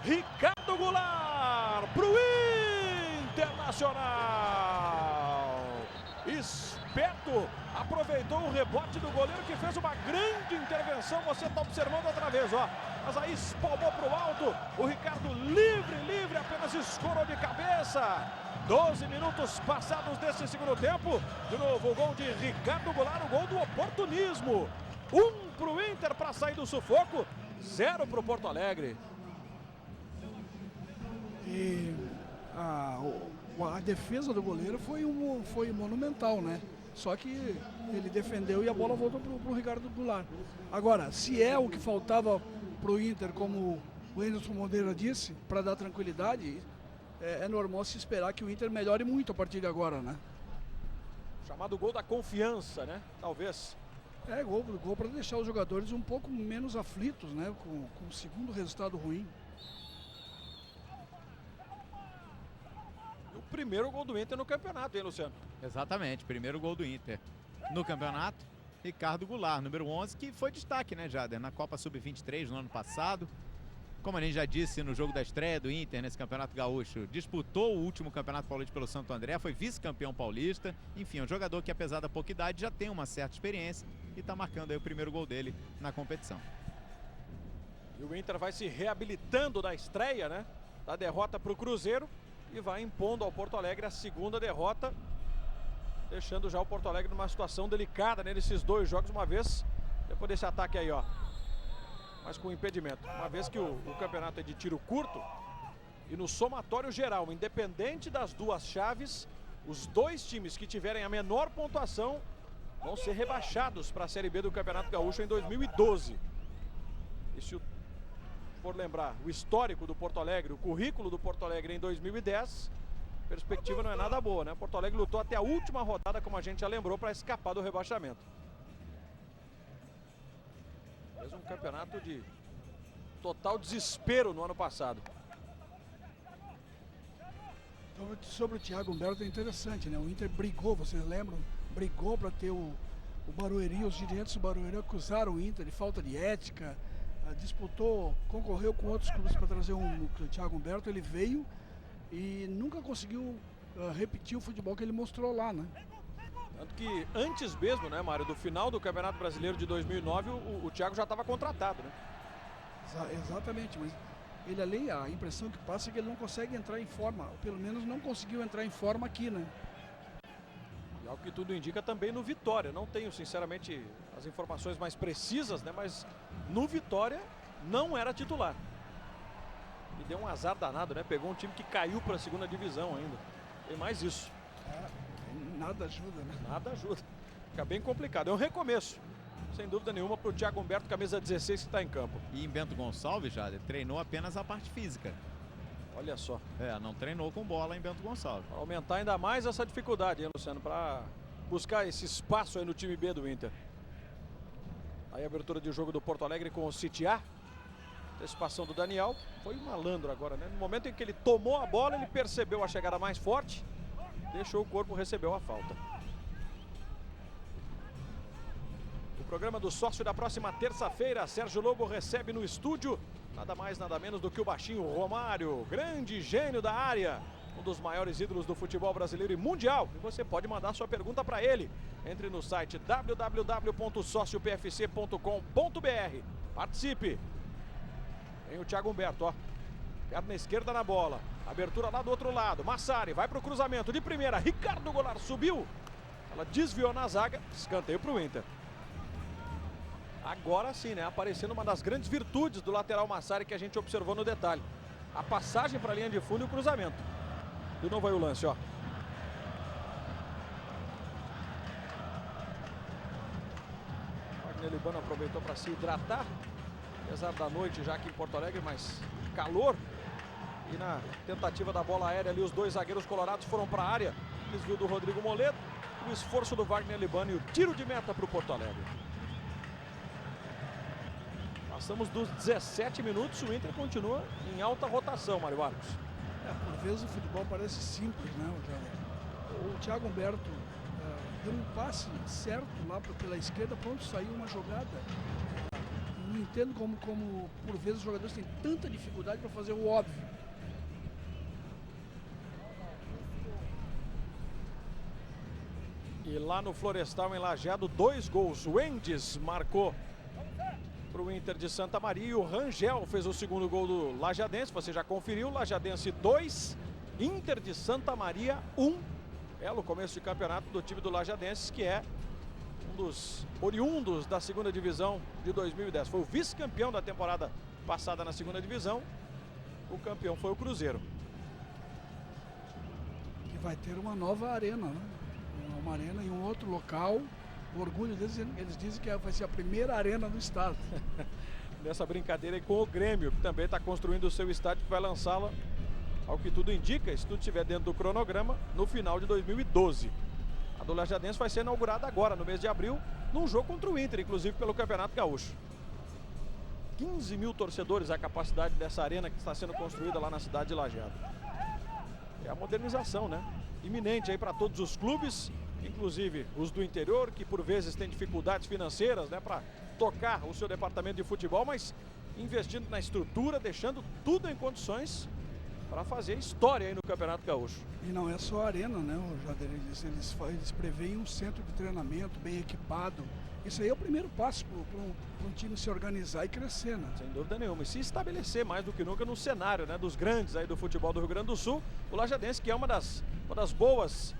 Ricardo Goulart pro Internacional. Esperto, aproveitou o rebote do goleiro que fez uma grande intervenção. Você está observando outra vez, ó. Mas aí espalmou para o alto. O Ricardo livre, apenas escorou de cabeça. 12 minutos passados desse segundo tempo. De novo o gol de Ricardo Goulart, o gol do oportunismo. 1 para o Inter para sair do sufoco, 0 para o Porto Alegre. E a defesa do goleiro foi monumental, né? Só que ele defendeu e a bola voltou para o Ricardo Goulart. Agora, se é o que faltava para o Inter, como o Wenderson Moreira disse, para dar tranquilidade, é normal se esperar que o Inter melhore muito a partir de agora, né? Chamado gol da confiança, né? Talvez. É, gol para deixar os jogadores um pouco menos aflitos, né? Com o segundo resultado ruim. O primeiro gol do Inter no campeonato, hein, Luciano? Exatamente, primeiro gol do Inter no campeonato. Ricardo Goulart, número 11, que foi destaque, né, Jader, na Copa Sub-23 no ano passado. Como a gente já disse no jogo da estreia do Inter nesse Campeonato Gaúcho, disputou o último Campeonato Paulista pelo Santo André, foi vice-campeão paulista. Enfim, é um jogador que, apesar da pouca idade, já tem uma certa experiência e está marcando aí o primeiro gol dele na competição. E o Inter vai se reabilitando da estreia, né? Da derrota para o Cruzeiro e vai impondo ao Porto Alegre a segunda derrota, deixando já o Porto Alegre numa situação delicada, né, nesses 2 jogos, uma vez depois desse ataque aí, ó. Mas com impedimento. Uma vez que o campeonato é de tiro curto e no somatório geral, independente das duas chaves, os 2 times que tiverem a menor pontuação vão ser rebaixados para a Série B do Campeonato Gaúcho em 2012. E se for lembrar o histórico do Porto Alegre, o currículo do Porto Alegre em 2010, a perspectiva não é nada boa, né? Porto Alegre lutou até a última rodada, como a gente já lembrou, para escapar do rebaixamento. Fez um campeonato de total desespero no ano passado. Sobre o Thiago Humberto é interessante, né? O Inter brigou, vocês lembram? Brigou para ter o Barueri, os dirigentes do Barueri acusaram o Inter de falta de ética, disputou, concorreu com outros clubes para trazer o Thiago Humberto, ele veio e nunca conseguiu repetir o futebol que ele mostrou lá, né? Tanto que antes mesmo, né, Mário, do final do Campeonato Brasileiro de 2009, o Thiago já estava contratado, né? Exatamente, mas ele ali, a impressão que passa é que ele não consegue entrar em forma, ou pelo menos não conseguiu entrar em forma aqui, né? E ao que tudo indica também no Vitória. Não tenho, sinceramente, as informações mais precisas, né? Mas no Vitória não era titular. E deu um azar danado, né? Pegou um time que caiu para a segunda divisão ainda. Tem mais isso. Nada ajuda, né? Nada ajuda. Fica bem complicado. É um recomeço, sem dúvida nenhuma, para o Thiago Humberto, camisa 16, que está em campo. E em Bento Gonçalves, Jader, treinou apenas a parte física. Olha só. Não treinou com bola em Bento Gonçalves. Para aumentar ainda mais essa dificuldade, hein, Luciano? Para buscar esse espaço aí no time B do Inter. Aí a abertura de jogo do Porto Alegre com o Citiá. Antecipação do Daniel. Foi um malandro agora, né? No momento em que ele tomou a bola, ele percebeu a chegada mais forte. Deixou o corpo, recebeu a falta. O programa do Sócio da próxima terça-feira, Sérgio Lobo recebe no estúdio nada mais, nada menos do que o baixinho Romário, grande gênio da área, um dos maiores ídolos do futebol brasileiro e mundial. E você pode mandar sua pergunta para ele. Entre no site www.sociopfc.com.br. Participe. Tem o Thiago Humberto, ó. Perna esquerda na bola. Abertura lá do outro lado. Massari vai para o cruzamento de primeira. Ricardo Goulart subiu. Ela desviou na zaga. Escanteio para o Inter. Agora sim, né? Aparecendo uma das grandes virtudes do lateral Massari que a gente observou no detalhe. A passagem para a linha de fundo e o cruzamento. De novo aí o lance, ó. Wagner Libano aproveitou para se hidratar. Apesar da noite já aqui em Porto Alegre, mas calor. E na tentativa da bola aérea ali, os dois zagueiros colorados foram para a área. Desvio do Rodrigo Moledo. O esforço do Wagner Libano e o tiro de meta para o Porto Alegre. Passamos dos 17 minutos, o Inter continua em alta rotação, Mário Marcos. Por vezes o futebol parece simples, né, o Thiago Humberto deu um passe certo lá pela esquerda, pronto, saiu uma jogada. Não entendo como por vezes os jogadores têm tanta dificuldade para fazer o óbvio. E lá no Florestal, em Lajeado, 2 gols. O Endes marcou para o Inter de Santa Maria e o Rangel fez o segundo gol do Lajadense. Você já conferiu, Lajadense 2, Inter de Santa Maria 1. Belo começo de campeonato do time do Lajadense, que é um dos oriundos da segunda divisão de 2010. Foi o vice-campeão da temporada passada na segunda divisão. O campeão foi o Cruzeiro. Que vai ter uma nova arena, né? Uma arena em um outro local. O orgulho deles, eles dizem que vai ser a primeira arena do estado. Nessa brincadeira aí com o Grêmio, que também está construindo o seu estádio, que vai lançá-la, ao que tudo indica, se tudo estiver dentro do cronograma, no final de 2012. A do Lajadense vai ser inaugurada agora, no mês de abril, num jogo contra o Inter, inclusive pelo Campeonato Gaúcho. 15 mil torcedores a capacidade dessa arena que está sendo construída lá na cidade de Lajeado. É a modernização, né? Iminente aí para todos os clubes, inclusive os do interior, que por vezes têm dificuldades financeiras, né, para tocar o seu departamento de futebol, mas investindo na estrutura, deixando tudo em condições para fazer história aí no Campeonato Gaúcho. E não é só a arena, né, Jader? Eles preveem um centro de treinamento bem equipado. Isso aí é o primeiro passo para um time se organizar e crescer, né? Sem dúvida nenhuma. E se estabelecer mais do que nunca no cenário, né, dos grandes aí do futebol do Rio Grande do Sul. O Lajadense, que é uma das boas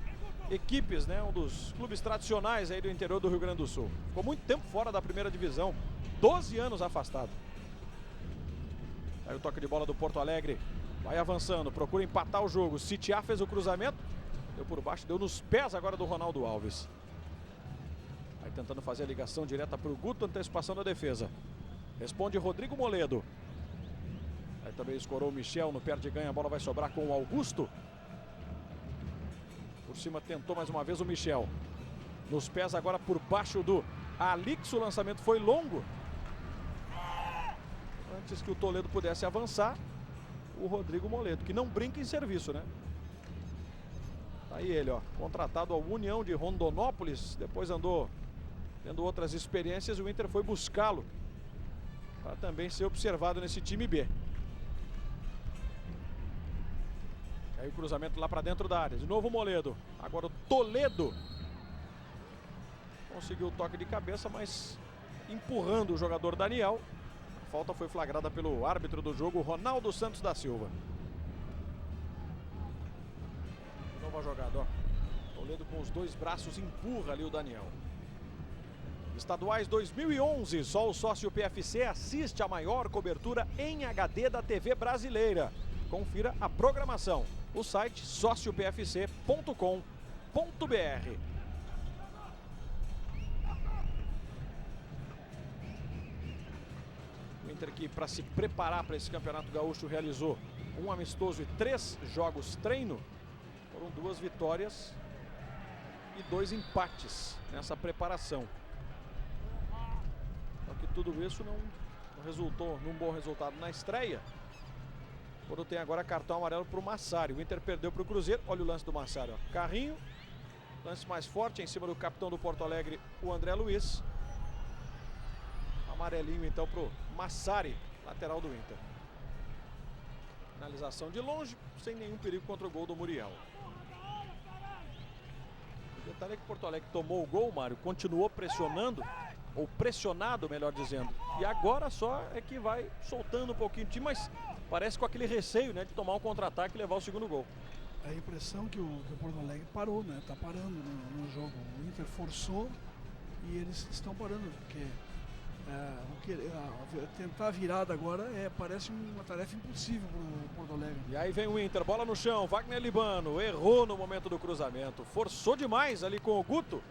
equipes, né, um dos clubes tradicionais aí do interior do Rio Grande do Sul. Ficou muito tempo fora da primeira divisão, 12 anos afastado. Aí o toque de bola do Porto Alegre, vai avançando, procura empatar o jogo. Sitiá fez o cruzamento, deu por baixo, deu nos pés agora do Ronaldo Alves. Vai tentando fazer a ligação direta para o Guto, antecipação da defesa. Responde Rodrigo Moledo. Aí também escorou o Michel no pé de ganha, a bola vai sobrar com o Augusto. Por cima tentou mais uma vez o Michel. Nos pés agora por baixo do Alix, o lançamento foi longo. Antes que o Toledo pudesse avançar, o Rodrigo Moledo, que não brinca em serviço, né? Tá aí ele, ó, contratado ao União de Rondonópolis, depois andou tendo outras experiências, o Inter foi buscá-lo para também ser observado nesse time B. Aí o cruzamento lá para dentro da área. De novo o Moledo. Agora o Toledo. Conseguiu o toque de cabeça, mas empurrando o jogador Daniel. A falta foi flagrada pelo árbitro do jogo, Ronaldo Santos da Silva. Nova jogada, ó. Toledo com os dois braços empurra ali o Daniel. Estaduais 2011, só o sócio PFC assiste a maior cobertura em HD da TV brasileira. Confira a programação. O site sociopfc.com.br. O Inter que, para se preparar para esse Campeonato Gaúcho, realizou um amistoso e 3 jogos treino. Foram 2 vitórias e 2 empates nessa preparação. Só que tudo isso não resultou num bom resultado na estreia. Quando tem agora cartão amarelo para o Massari. O Inter perdeu para o Cruzeiro. Olha o lance do Massari, ó. Carrinho. Lance mais forte em cima do capitão do Porto Alegre, o André Luiz. Amarelinho então para o Massari, lateral do Inter. Finalização de longe, sem nenhum perigo contra o gol do Muriel. O detalhe é que o Porto Alegre tomou o gol, Mário, continuou pressionando, ou pressionado, melhor dizendo. E agora só é que vai soltando um pouquinho de time, mas parece com aquele receio, né, de tomar um contra-ataque e levar o segundo gol. É a impressão que o Porto Alegre parou, né? Tá parando no jogo. O Inter forçou e eles estão parando, porque tentar a virada agora parece uma tarefa impossível para o Porto Alegre. E aí vem o Inter, bola no chão, Wagner Libano errou no momento do cruzamento, forçou demais ali com o Guto.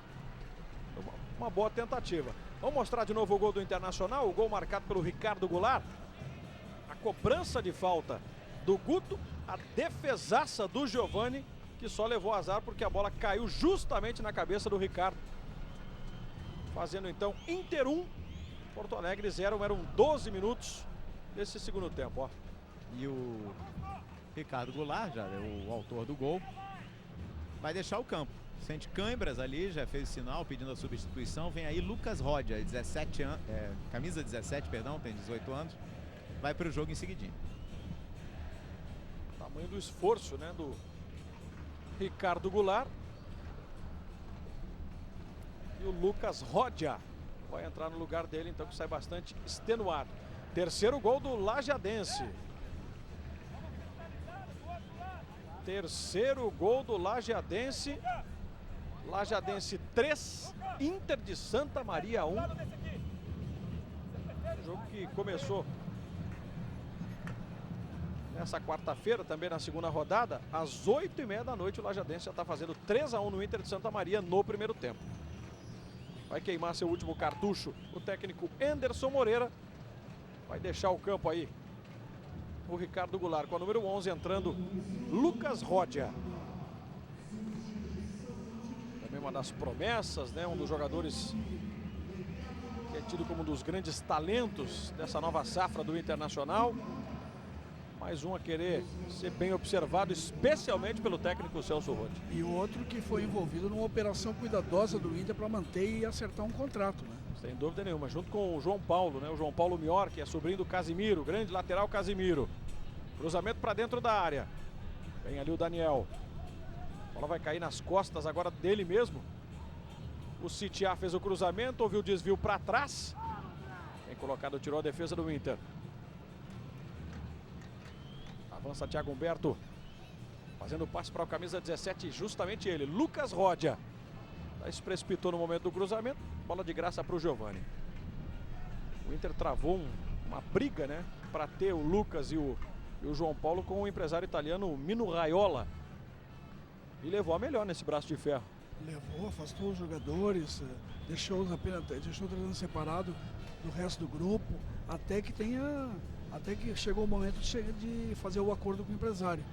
Uma boa tentativa. Vamos mostrar de novo o gol do Internacional, o gol marcado pelo Ricardo Goulart. A cobrança de falta do Guto, a defesaça do Giovani, que só levou azar porque a bola caiu justamente na cabeça do Ricardo. Fazendo então Inter 1, Porto Alegre 0, eram 12 minutos desse segundo tempo, ó. E o Ricardo Goulart, já é o autor do gol, vai deixar o campo. Sente câimbras ali, já fez o sinal pedindo a substituição. Vem aí Lucas Rodia, camisa 17, perdão, tem 18 anos. Vai para o jogo em seguidinho. Tamanho do esforço, né, do Ricardo Goulart. E o Lucas Rodia vai entrar no lugar dele, então, que sai bastante extenuado. Terceiro gol do Lajadense. Terceiro gol do Lajadense. Lajadense 3, Inter de Santa Maria 1. Jogo que começou nessa quarta-feira, também na segunda rodada, às 8h30 da noite. O Lajadense já está fazendo 3-1 no Inter de Santa Maria no primeiro tempo. Vai queimar seu último cartucho o técnico Anderson Moreira. Vai deixar o campo aí o Ricardo Goulart com a número 11, entrando Lucas Rodia. Também uma das promessas, né? Um dos jogadores que é tido como um dos grandes talentos dessa nova safra do Internacional. Mais um a querer ser bem observado, especialmente pelo técnico Celso Roth. E outro que foi envolvido numa operação cuidadosa do Inter para manter e acertar um contrato, né? Sem dúvida nenhuma, junto com o João Paulo, né? O João Paulo Mior, que é sobrinho do Casimiro, grande lateral Casimiro. Cruzamento para dentro da área. Vem ali o Daniel. A bola vai cair nas costas agora dele mesmo. O Sitiá fez o cruzamento, houve o desvio para trás. Bem colocado, tirou a defesa do Inter. Avança Thiago Humberto, fazendo o passe para o camisa 17, justamente ele, Lucas Rodia. Aí se precipitou no momento do cruzamento, bola de graça para o Giovani. O Inter travou uma briga, né, para ter o Lucas e o João Paulo com o empresário italiano Mino Raiola. E levou a melhor nesse braço de ferro. Levou, afastou os jogadores, deixou o treinador separado do resto do grupo, até que chegou o momento de fazer o acordo com o empresário.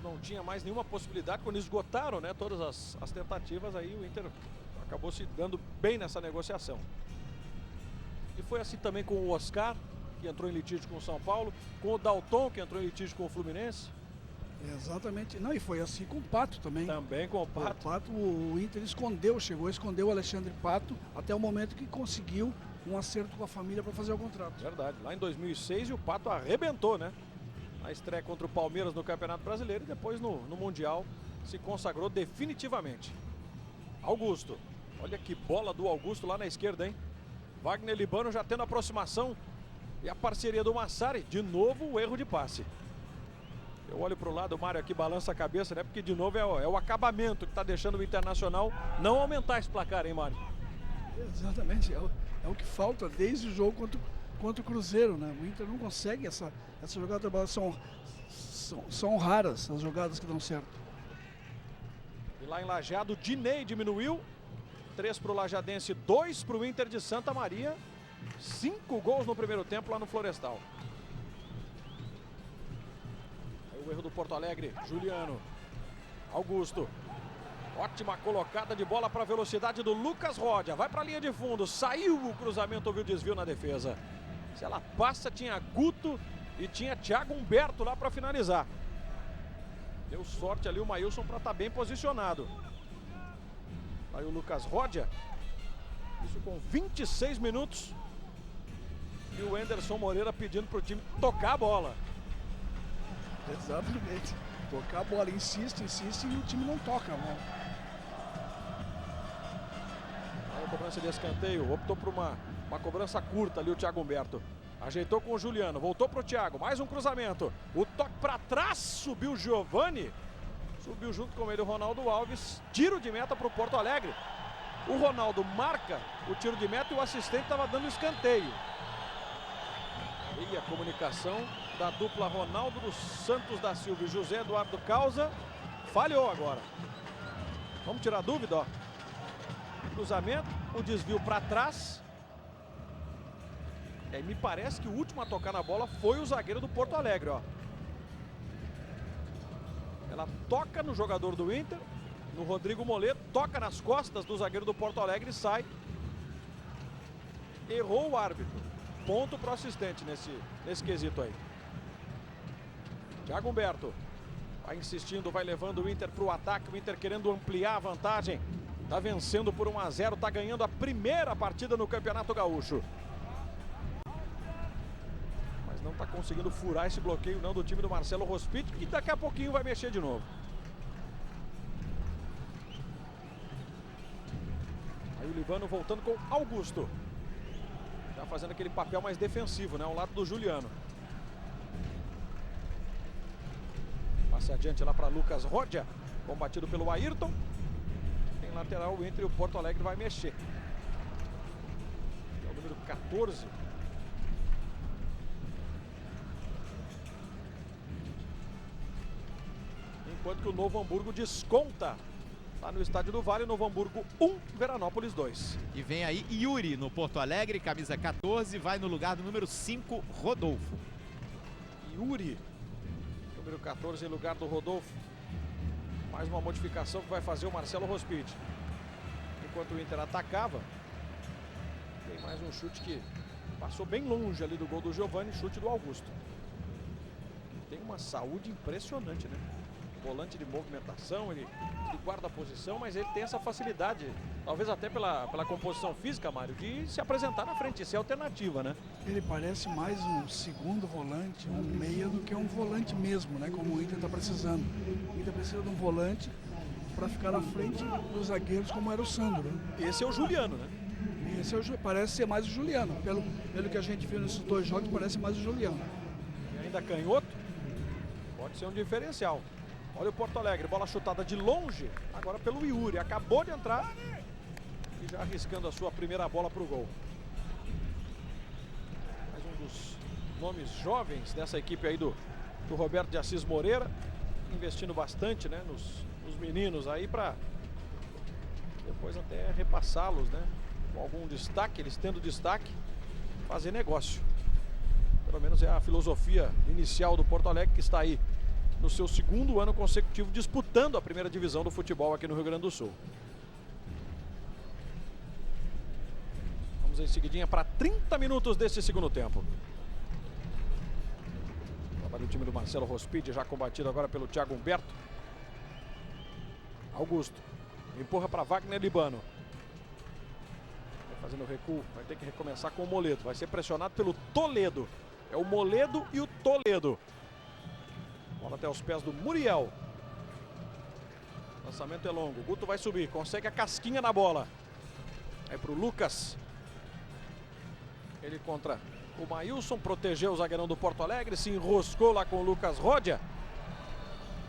Não tinha mais nenhuma possibilidade, quando esgotaram, né, todas as tentativas, aí o Inter acabou se dando bem nessa negociação. E foi assim também com o Oscar, que entrou em litígio com o São Paulo, com o Dalton, que entrou em litígio com o Fluminense. Exatamente. Não, e foi assim com o Pato também. Também com o Pato. O Pato, o Inter chegou a esconder o Alexandre Pato até o momento que conseguiu um acerto com a família para fazer o contrato. Verdade. Lá em 2006 o Pato arrebentou, né? Na estreia contra o Palmeiras no Campeonato Brasileiro e depois no Mundial se consagrou definitivamente. Augusto. Olha que bola do Augusto lá na esquerda, hein? Wagner Libano já tendo aproximação e a parceria do Massari. De novo o erro de passe. Eu olho para o lado, o Mário aqui balança a cabeça, né? Porque de novo é o acabamento que está deixando o Internacional não aumentar esse placar, hein, Mário? Exatamente. É o que falta desde o jogo contra o Cruzeiro, né? O Inter não consegue essa jogada de bola. São raras as jogadas que dão certo. E lá em Lajeado, Dinei diminuiu. 3 para o Lajadense, 2 para o Inter de Santa Maria. 5 gols no primeiro tempo lá no Florestal. Aí o erro do Porto Alegre, Juliano. Augusto. Ótima colocada de bola para a velocidade do Lucas Rodia. Vai para a linha de fundo. Saiu o cruzamento, houve o desvio na defesa. Se ela passa, tinha Guto e tinha Thiago Humberto lá para finalizar. Deu sorte ali o Maílson para estar bem posicionado. Aí o Lucas Rodia. Isso com 26 minutos. E o Anderson Moreira pedindo para o time tocar a bola. Exatamente. Tocar a bola, insiste e o time não toca a bola. Aí a cobrança de escanteio, optou por uma cobrança curta ali o Thiago Humberto. Ajeitou com o Juliano, voltou para o Thiago, mais um cruzamento. O toque para trás, subiu o Giovani. Subiu junto com ele o Ronaldo Alves. Tiro de meta para o Porto Alegre. O Ronaldo marca o tiro de meta e o assistente estava dando escanteio. E a comunicação da dupla Ronaldo dos Santos da Silva e José Eduardo Causa falhou agora. Vamos tirar a dúvida, ó. Cruzamento, o desvio para trás. E aí me parece que o último a tocar na bola foi o zagueiro do Porto Alegre, ó. Ela toca no jogador do Inter, no Rodrigo Moledo, toca nas costas do zagueiro do Porto Alegre e sai. Errou o árbitro. Ponto para o assistente nesse quesito aí. Thiago Humberto vai insistindo, vai levando o Inter para o ataque. O Inter querendo ampliar a vantagem. Está vencendo por 1-0, está ganhando a primeira partida no Campeonato Gaúcho. Mas não está conseguindo furar esse bloqueio não do time do Marcelo Rospit, que daqui a pouquinho vai mexer de novo. Aí o Libano voltando com Augusto. Já fazendo aquele papel mais defensivo, né? Ao lado do Juliano. Passe adiante lá para Lucas Rodia. Combatido pelo Ayrton. Tem lateral entre o Porto Alegre, vai mexer. É o número 14. Enquanto que o Novo Hamburgo desconta lá no Estádio do Vale. Novo Hamburgo 1, Veranópolis 2. E vem aí Yuri no Porto Alegre, camisa 14, vai no lugar do número 5, Rodolfo. Yuri, número 14 em lugar do Rodolfo. Mais uma modificação que vai fazer o Marcelo Rospit. Enquanto o Inter atacava, tem mais um chute que passou bem longe ali do gol do Giovani, chute do Augusto. Tem uma saúde impressionante, né? Volante de movimentação, ele guarda a posição, mas ele tem essa facilidade, talvez até pela composição física, Mário, de se apresentar na frente, ser alternativa, né? Ele parece mais um segundo volante, um meia, do que um volante mesmo, né? Como o Inter está precisando. O Inter precisa de um volante para ficar na frente dos zagueiros, como era o Sandro, né? Esse é o Juliano, né? Esse é parece ser mais o Juliano. Pelo que a gente viu nesses dois jogos, parece mais o Juliano. E ainda canhoto, pode ser um diferencial. Olha o Porto Alegre, bola chutada de longe, agora pelo Yuri, acabou de entrar e já arriscando a sua primeira bola para o gol. Mais um dos nomes jovens dessa equipe aí do Roberto de Assis Moreira, investindo bastante, né, nos meninos aí para depois até repassá-los, né, com algum destaque, eles tendo destaque, fazer negócio. Pelo menos é a filosofia inicial do Porto Alegre, que está aí no seu segundo ano consecutivo disputando a primeira divisão do futebol aqui no Rio Grande do Sul. Vamos em seguidinha para 30 minutos desse segundo tempo. Trabalha o time do Marcelo Rospit, já combatido agora pelo Thiago Humberto. Augusto empurra para Wagner Libano. Vai fazendo o recuo, vai ter que recomeçar com o Moledo. Vai ser pressionado pelo Toledo. É o Moledo e o Toledo. Bola até os pés do Muriel. Lançamento é longo. O Guto vai subir. Consegue a casquinha na bola. Aí pro Lucas. Ele contra o Maílson. Protegeu o zagueirão do Porto Alegre. Se enroscou lá com o Lucas Rodia.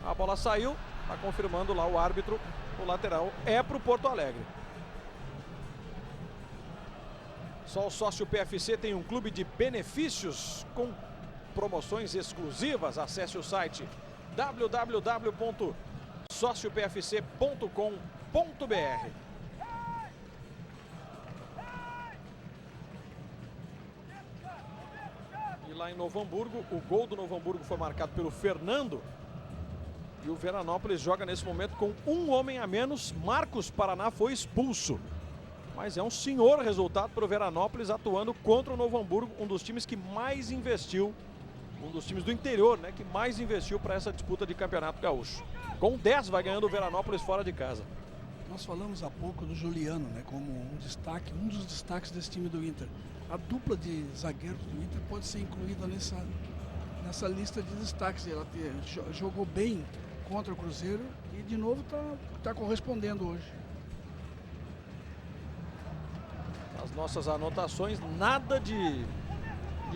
A bola saiu. Está confirmando lá o árbitro. O lateral é pro Porto Alegre. Só o sócio PFC tem um clube de benefícios com promoções exclusivas. Acesse o site www.sociopfc.com.br. E lá em Novo Hamburgo, o gol do Novo Hamburgo foi marcado pelo Fernando. E o Veranópolis joga nesse momento com um homem a menos. Marcos Paraná foi expulso. Mas é um senhor resultado para o Veranópolis atuando contra o Novo Hamburgo, um dos times que mais investiu. Um dos times do interior, né, que mais investiu para essa disputa de Campeonato Gaúcho. Com 10 vai ganhando o Veranópolis fora de casa. Nós falamos há pouco do Juliano, né, como um destaque, um dos destaques desse time do Inter. A dupla de zagueiros do Inter pode ser incluída nessa lista de destaques. Ela jogou bem contra o Cruzeiro e de novo está correspondendo hoje. As nossas anotações, nada de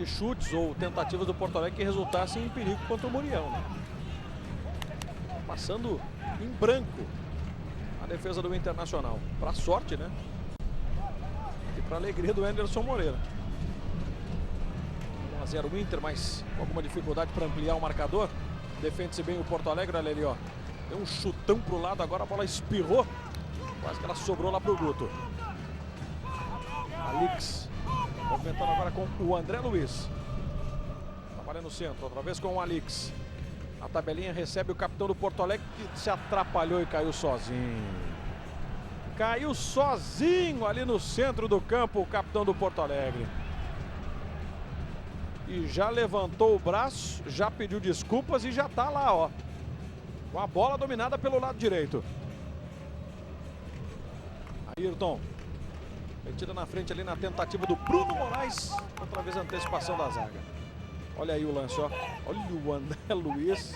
chutes ou tentativas do Porto Alegre que resultassem em perigo contra o Muriel, né? Passando em branco a defesa do Internacional. Pra sorte, né? E pra alegria do Anderson Moreira. 1 a 0 o Inter, mas com alguma dificuldade para ampliar o marcador. Defende-se bem o Porto Alegre, olha ali, ó. Deu um chutão pro lado, agora a bola espirrou. Quase que ela sobrou lá pro Guto. Alix, movimentando agora com o André Luiz. Trabalha no centro, outra vez com o Alix. A tabelinha recebe o capitão do Porto Alegre, que se atrapalhou e caiu sozinho. Caiu sozinho ali no centro do campo o capitão do Porto Alegre. E já levantou o braço, já pediu desculpas e já tá lá, ó. Com a bola dominada pelo lado direito. Ayrton. Metida na frente ali na tentativa do Bruno Moraes. Outra vez a antecipação da zaga. Olha aí o lance, ó. Olha o André Luiz.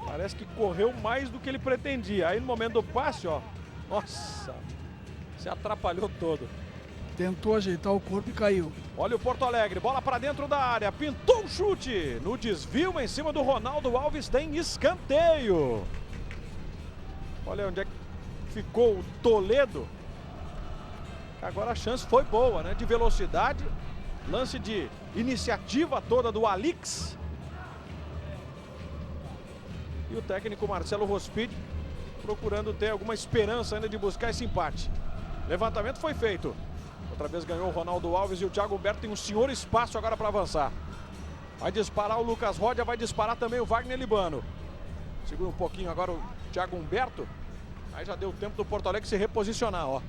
Parece que correu mais do que ele pretendia. Aí no momento do passe, ó. Nossa. Se atrapalhou todo. Tentou ajeitar o corpo e caiu. Olha o Porto Alegre, bola para dentro da área, pintou o chute. No desvio em cima do Ronaldo Alves tem escanteio. Olha onde é que ficou o Toledo. Agora a chance foi boa, né? De velocidade, lance de iniciativa toda do Alix. E o técnico Marcelo Rospide procurando ter alguma esperança ainda de buscar esse empate. Levantamento foi feito. Outra vez ganhou o Ronaldo Alves e o Thiago Humberto tem um senhor espaço agora para avançar. Vai disparar o Lucas Rodia, vai disparar também o Wagner Libano. Segura um pouquinho agora o Thiago Humberto. Aí já deu tempo do Porto Alegre se reposicionar, ó.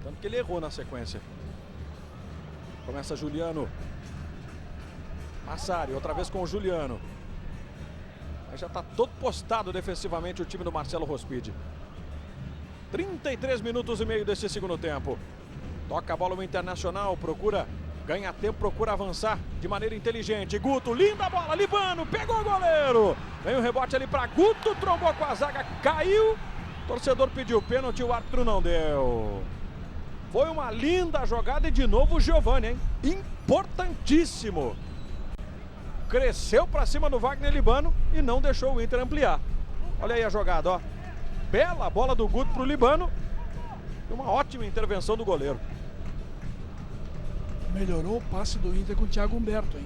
Tanto que ele errou na sequência. Começa Juliano. Massari, outra vez com o Juliano. Aí já tá todo postado defensivamente o time do Marcelo Rospide. 33 minutos e meio desse segundo tempo. Toca a bola o Internacional, procura ganhar tempo, procura avançar de maneira inteligente. Guto, linda bola, Libano, pegou o goleiro. Vem o rebote ali para Guto, trombou com a zaga, caiu. O torcedor pediu pênalti, o árbitro não deu. Foi uma linda jogada e de novo o Giovani, hein? Importantíssimo. Cresceu para cima do Wagner Libano e não deixou o Inter ampliar. Olha aí a jogada, ó. Bela bola do Guto para o Libano. E uma ótima intervenção do goleiro. Melhorou o passe do Inter com o Thiago Humberto, hein?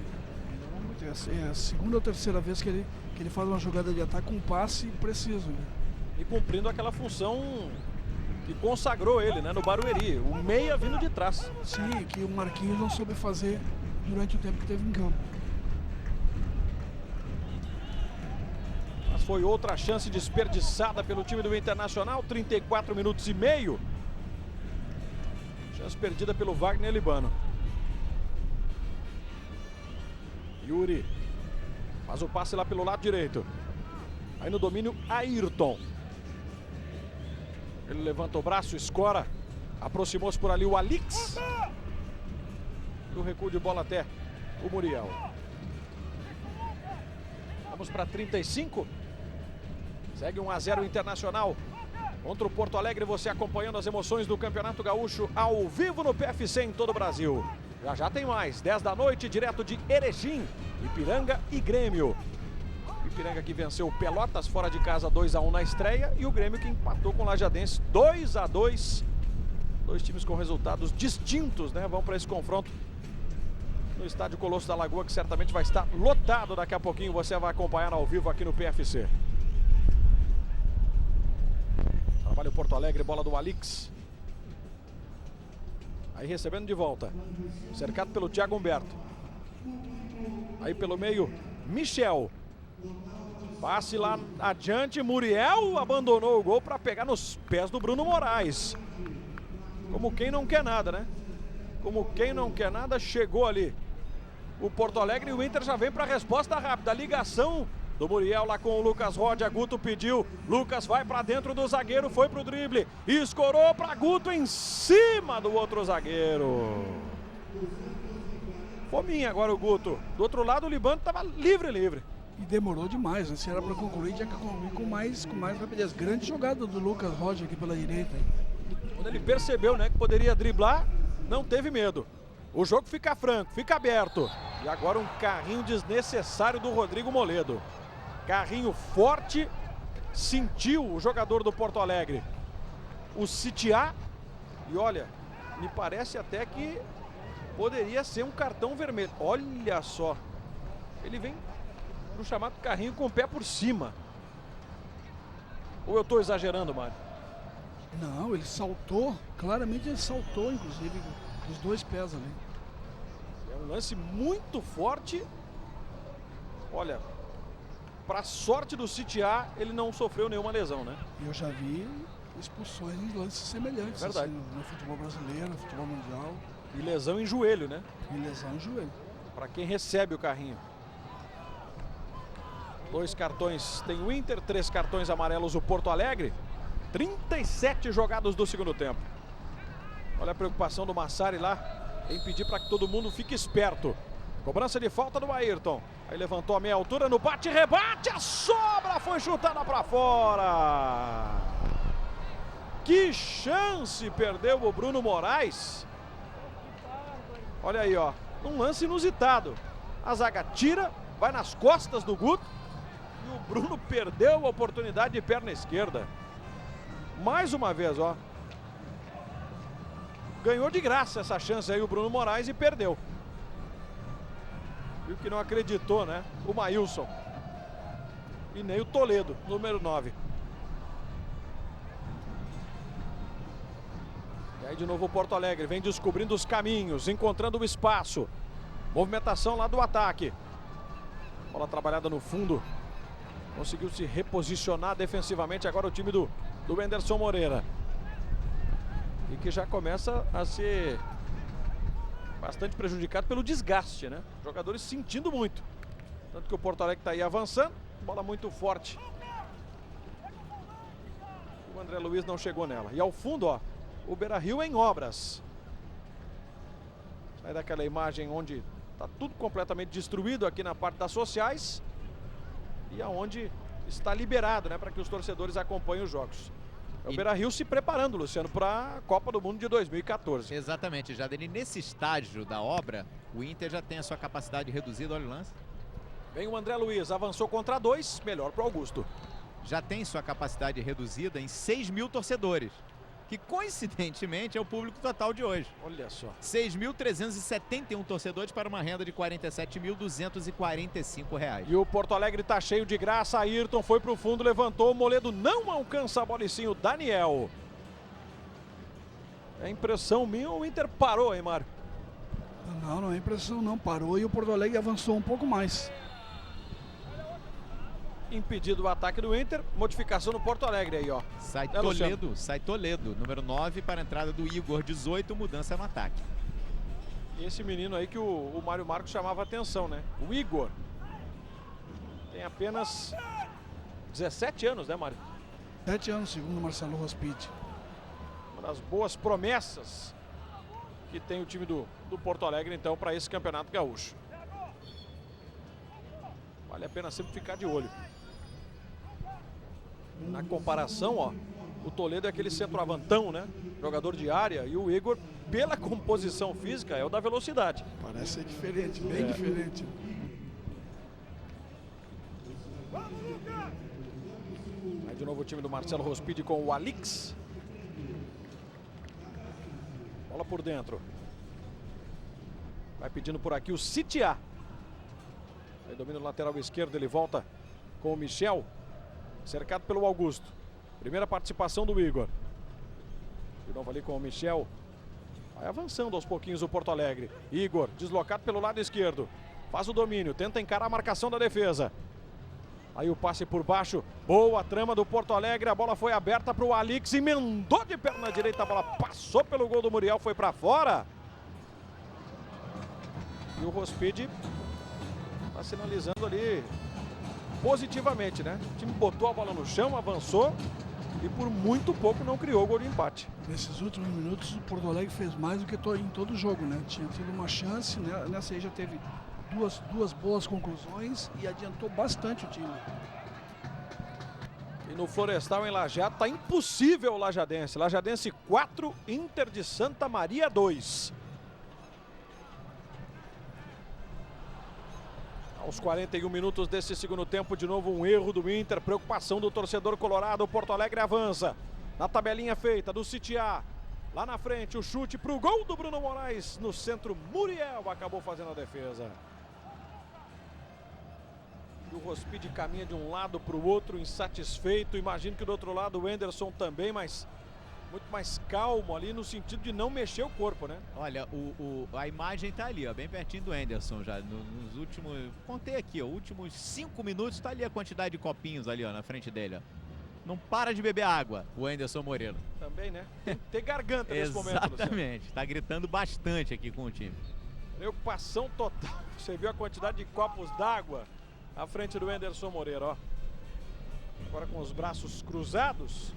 É a segunda ou terceira vez que ele faz uma jogada de ataque com um passe preciso, né? E cumprindo aquela função que consagrou ele, né, no Barueri. O meia vindo de trás. Sim, que o Marquinhos não soube fazer durante o tempo que teve em campo. Mas foi outra chance desperdiçada pelo time do Internacional. 34 minutos e meio. Chance perdida pelo Wagner Libano. Yuri faz o passe lá pelo lado direito. Aí no domínio, Ayrton. Ele levanta o braço, escora. Aproximou-se por ali o Alix. E o recuo de bola até o Muriel. Vamos para 35. Segue 1 a 0 Internacional contra o Porto Alegre. Você acompanhando as emoções do Campeonato Gaúcho ao vivo no PFC em todo o Brasil. Já tem mais, 10 da noite, direto de Erechim, Ipiranga e Grêmio. Ipiranga que venceu o Pelotas fora de casa 2 a 1 na estreia e o Grêmio que empatou com o Lajadense 2 a 2. Dois times com resultados distintos, né? Vão para esse confronto no estádio Colosso da Lagoa, que certamente vai estar lotado daqui a pouquinho. Você vai acompanhar ao vivo aqui no PFC. Trabalha o Porto Alegre, bola do Alix. Aí recebendo de volta. Cercado pelo Thiago Humberto. Aí pelo meio, Michel. Passe lá adiante, Muriel abandonou o gol para pegar nos pés do Bruno Moraes. Como quem não quer nada, né? Como quem não quer nada, chegou ali o Porto Alegre e o Inter já vem para a resposta rápida. A ligação do Muriel lá com o Lucas Rodia. Guto pediu, Lucas vai para dentro do zagueiro, foi pro drible, escorou para Guto em cima do outro zagueiro. Fominha agora o Guto. Do outro lado o Libano estava livre. E demorou demais, né? Se era para concluir, tinha que concluir com mais rapidez. Grande jogada do Lucas Rodia aqui pela direita. Quando ele percebeu, né, que poderia driblar, não teve medo. O jogo fica franco, fica aberto. E agora um carrinho desnecessário do Rodrigo Moledo. Carrinho forte, sentiu o jogador do Porto Alegre, o Sitiá, e olha, me parece até que poderia ser um cartão vermelho. Olha só, ele vem no chamado carrinho com o pé por cima. Ou eu estou exagerando, Mário? Não, ele saltou, claramente ele saltou, inclusive, os dois pés ali. É um lance muito forte. Olha, para sorte do Sitiá, ele não sofreu nenhuma lesão, né? Eu já vi expulsões em lances semelhantes, É verdade. assim, no futebol brasileiro, no futebol mundial, E lesão em joelho, né? e lesão em joelho. Para quem recebe o carrinho. 2 cartões tem o Inter, 3 cartões amarelos o Porto Alegre. 37 jogados do segundo tempo. Olha a preocupação do Massari lá em pedir para que todo mundo fique esperto. Cobrança de falta do Ayrton. Aí levantou a meia altura no bate-rebate. A sobra foi chutada para fora. Que chance perdeu o Bruno Moraes. Olha aí, ó. Um lance inusitado. A zaga tira, vai nas costas do Guto. E o Bruno perdeu a oportunidade de perna esquerda. Mais uma vez, ó. Ganhou de graça essa chance aí o Bruno Moraes e perdeu. Viu que não acreditou, né? O Maílson. E nem o Toledo, número 9. E aí de novo o Porto Alegre vem descobrindo os caminhos, encontrando o espaço. Movimentação lá do ataque. Bola trabalhada no fundo. Conseguiu se reposicionar defensivamente agora o time do Wenderson Moreira. E que já começa a ser bastante prejudicado pelo desgaste, né? Jogadores sentindo muito. Tanto que o Porto Alegre está aí avançando. Bola muito forte. O André Luiz não chegou nela. E ao fundo, ó, o Beira-Rio em obras. Sai daquela imagem onde está tudo completamente destruído aqui na parte das sociais. E aonde está liberado, né, para que os torcedores acompanhem os jogos. É o Beira-Rio se preparando, Luciano, para a Copa do Mundo de 2014. Exatamente, Jadene. Nesse estágio da obra, o Inter já tem a sua capacidade reduzida. Olha o lance. Vem o André Luiz, avançou contra 2, melhor para o Augusto. Já tem sua capacidade reduzida em 6 mil torcedores, que coincidentemente é o público total de hoje. Olha só. 6.371 torcedores para uma renda de R$ 47.245. E o Porto Alegre tá cheio de graça. Ayrton foi pro fundo, levantou. O Moledo não alcança a bola e sim o Daniel. É impressão minha, o Inter parou, hein, Mário? Não, não é impressão não, parou e o Porto Alegre avançou um pouco mais. Impedido o ataque do Inter, modificação no Porto Alegre aí, ó. Sai Luciano? Toledo, sai Toledo, número 9 para a entrada do Igor, 18, mudança no ataque. E esse menino aí que o Mário Marcos chamava a atenção, né? O Igor. Tem apenas 17 anos, né, Mário? 7 anos, segundo Marcelo Rospiti. Uma das boas promessas que tem o time do Porto Alegre, então, para esse Campeonato Gaúcho. Vale a pena sempre ficar de olho. Na comparação, ó, o Toledo é aquele centroavantão, né? Jogador de área. E o Igor, pela composição física, é o da velocidade. Parece ser diferente, bem diferente. Aí de novo o time do Marcelo Rospidi com o Alix. Bola por dentro. Vai pedindo por aqui o Sitiá. Aí domina o lateral esquerdo, ele volta com o Michel. Cercado pelo Augusto. Primeira participação do Igor. De novo ali com o Michel. Vai avançando aos pouquinhos o Porto Alegre. Igor, deslocado pelo lado esquerdo. Faz o domínio, tenta encarar a marcação da defesa. Aí o passe por baixo. Boa trama do Porto Alegre. A bola foi aberta para o Alix. Emendou de perna direita. A bola passou pelo gol do Muriel. Foi para fora. E o Rospidi está sinalizando ali positivamente, né? O time botou a bola no chão, avançou e por muito pouco não criou o gol de empate. Nesses últimos minutos o Porto Alegre fez mais do que em todo o jogo, né? Tinha tido uma chance, né? Nessa aí já teve duas boas conclusões e adiantou bastante o time. E no Florestal em Lajeado tá impossível o Lajadense. Lajadense 4, Inter de Santa Maria 2. Aos 41 minutos desse segundo tempo, de novo um erro do Inter, preocupação do torcedor colorado. O Porto Alegre avança na tabelinha feita do Sitiá. Lá na frente, o chute para o gol do Bruno Moraes. No centro, Muriel acabou fazendo a defesa. E o Rospide caminha de um lado para o outro, insatisfeito. Imagino que do outro lado o Enderson também, mas muito mais calmo ali no sentido de não mexer o corpo, né? Olha, a imagem tá ali, ó, bem pertinho do Enderson já. Nos últimos, contei aqui, ó, últimos 5 minutos tá ali a quantidade de copinhos ali, ó, na frente dele, ó. Não para de beber água, o Enderson Moreira. Também, né? Tem que ter garganta nesse momento, Luciano. Exatamente, tá gritando bastante aqui com o time. Preocupação total. Você viu a quantidade de copos d'água à frente do Enderson Moreira, ó. Agora com os braços cruzados,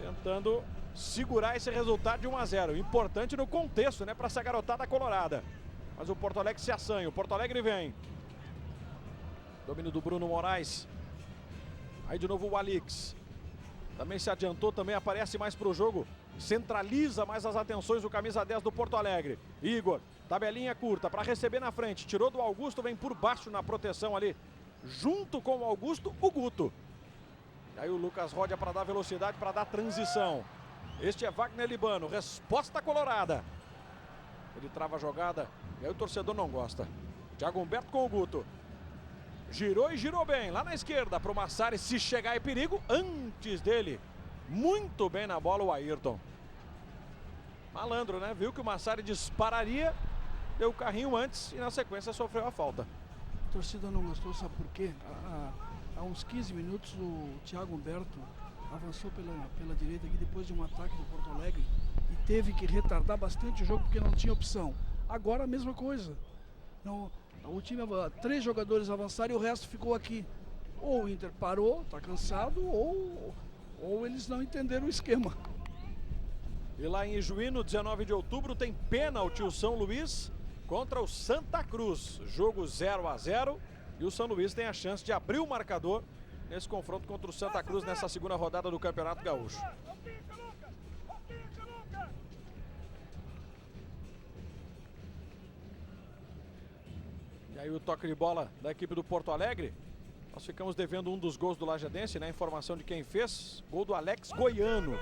tentando segurar esse resultado de 1-0. Importante no contexto, né, para essa garotada colorada. Mas o Porto Alegre se assanha, o Porto Alegre vem. Domínio do Bruno Moraes. Aí de novo o Alix. Também se adiantou, também aparece mais para o jogo. Centraliza mais as atenções do camisa 10 do Porto Alegre. Igor, tabelinha curta para receber na frente. Tirou do Augusto, vem por baixo na proteção ali. Junto com o Augusto, o Guto. E aí o Lucas Rodia para dar velocidade, para dar transição. Este é Wagner Libano, resposta colorada. Ele trava a jogada e aí o torcedor não gosta. Thiago Humberto com o Guto. Girou e girou bem, lá na esquerda para o Massari, se chegar é perigo. Antes dele, muito bem na bola o Ayrton. Malandro, né? Viu que o Massari dispararia, deu o carrinho antes e na sequência sofreu a falta. A torcida não gostou, sabe por quê? Há uns 15 minutos o Thiago Humberto avançou pela direita aqui depois de um ataque do Porto Alegre e teve que retardar bastante o jogo porque não tinha opção. Agora a mesma coisa. Não, o time, 3 jogadores avançaram e o resto ficou aqui. Ou o Inter parou, está cansado, ou eles não entenderam o esquema. E lá em Ijuí, no 19 de outubro, tem pênalti o São Luís contra o Santa Cruz. Jogo 0-0 e o São Luís tem a chance de abrir o marcador nesse confronto contra o Santa Cruz nessa segunda rodada do Campeonato Gaúcho. E aí o toque de bola da equipe do Porto Alegre. Nós ficamos devendo um dos gols do Lajadense, né? Informação de quem fez. Gol do Alex Goiano.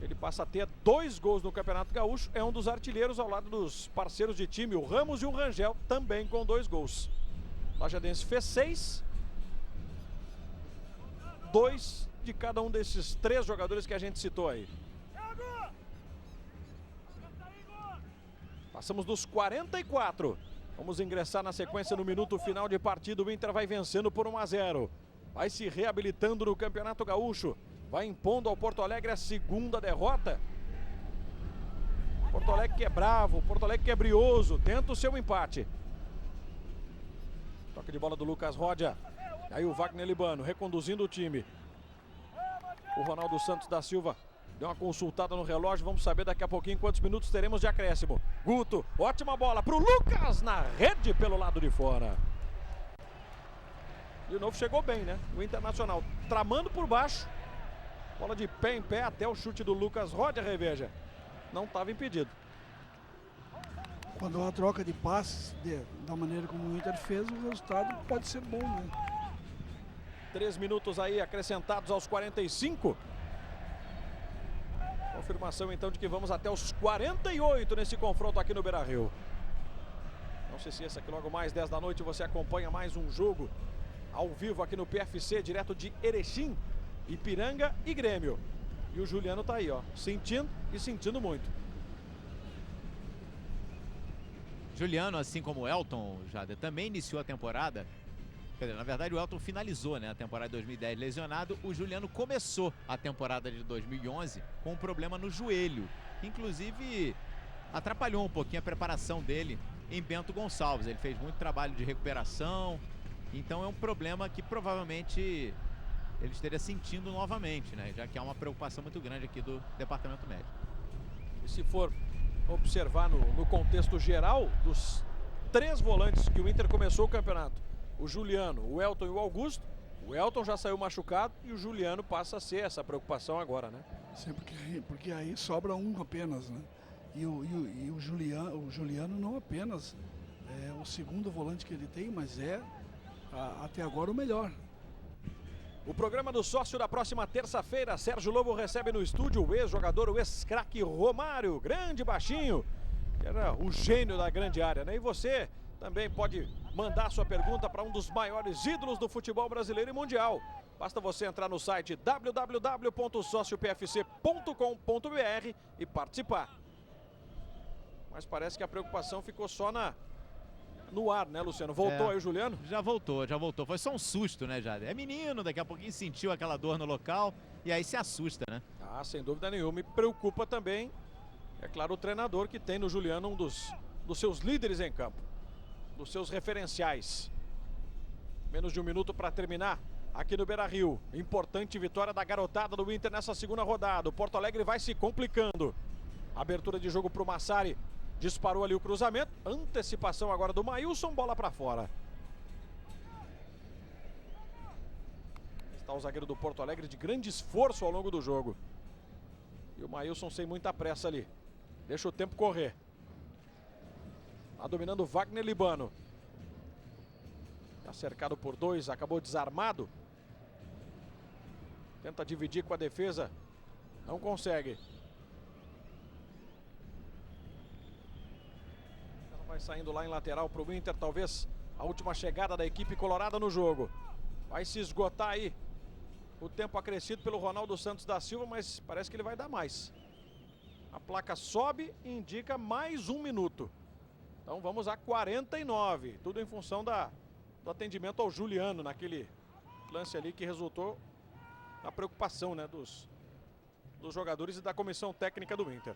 Ele passa a ter 2 gols no Campeonato Gaúcho. É um dos artilheiros ao lado dos parceiros de time, o Ramos e o Rangel, também com 2 gols. O Lajadense fez 6. 2 de cada um desses 3 jogadores que a gente citou aí. Passamos dos 44. Vamos ingressar na sequência no minuto final de partida. O Inter vai vencendo por 1-0. Vai se reabilitando no Campeonato Gaúcho. Vai impondo ao Porto Alegre a segunda derrota. Porto Alegre que é bravo, Porto Alegre que é brioso. Tenta o seu empate. Toque de bola do Lucas Rodia. Aí o Wagner Libano reconduzindo o time. O Ronaldo Santos da Silva deu uma consultada no relógio. Vamos saber daqui a pouquinho quantos minutos teremos de acréscimo. Guto, ótima bola para o Lucas na rede pelo lado de fora. De novo chegou bem, né? O Internacional tramando por baixo. Bola de pé em pé até o chute do Lucas Rodia, Reveja. Não estava impedido. Quando há troca de passes, da maneira como o Inter fez, o resultado pode ser bom, né? 3 minutos aí acrescentados aos 45. Confirmação então de que vamos até os 48 nesse confronto aqui no Beira-Rio. Não se esqueça que logo mais 10 da noite você acompanha mais um jogo ao vivo aqui no PFC, direto de Erechim, Ipiranga e Grêmio. E o Juliano tá aí, ó, sentindo e sentindo muito. Juliano, assim como o Elton, Jader, também iniciou a temporada. Quer dizer, na verdade o Elton finalizou, né, a temporada de 2010 lesionado. O Juliano começou a temporada de 2011 com um problema no joelho. Inclusive atrapalhou um pouquinho a preparação dele em Bento Gonçalves. Ele fez muito trabalho de recuperação. Então é um problema que provavelmente ele estaria sentindo novamente, né? Já que há uma preocupação muito grande aqui do departamento médico. E se for observar no contexto geral dos 3 volantes que o Inter começou o campeonato, o Juliano, o Elton e o Augusto, o Elton já saiu machucado e o Juliano passa a ser essa preocupação agora, né? Sim, porque aí sobra um apenas, né? E o Juliano não apenas É o segundo volante que ele tem, mas até agora o melhor. O programa do sócio da próxima terça-feira, Sérgio Lobo recebe no estúdio o ex-jogador, o ex-craque Romário, grande baixinho, que era o gênio da grande área, né? E você também pode mandar sua pergunta para um dos maiores ídolos do futebol brasileiro e mundial. Basta você entrar no site www.sociopfc.com.br e participar. Mas parece que a preocupação ficou só no ar, né, Luciano? Voltou aí o Juliano? Já voltou. Foi só um susto, né, Jader? É menino, daqui a pouquinho sentiu aquela dor no local e aí se assusta, né? Ah, sem dúvida nenhuma. E preocupa também, é claro, o treinador que tem no Juliano um dos seus líderes em campo, dos seus referenciais. Menos de um minuto para terminar aqui no Beira-Rio. Importante vitória da garotada do Inter nessa segunda rodada. O Porto Alegre vai se complicando. Abertura de jogo para o Massari. Disparou ali o cruzamento. Antecipação agora do Maílson. Bola para fora. Está o zagueiro do Porto Alegre de grande esforço ao longo do jogo. E o Maílson sem muita pressa ali. Deixa o tempo correr. Está dominando o Wagner Libano. Está cercado por dois. Acabou desarmado. Tenta dividir com a defesa. Não consegue. Vai saindo lá em lateral para o Inter. Talvez a última chegada da equipe colorada no jogo. Vai se esgotar aí o tempo acrescido pelo Ronaldo Santos da Silva, mas parece que ele vai dar mais. A placa sobe e indica mais um minuto. Então vamos a 49. Tudo em função do atendimento ao Juliano naquele lance ali que resultou na preocupação, né, dos jogadores e da comissão técnica do Inter.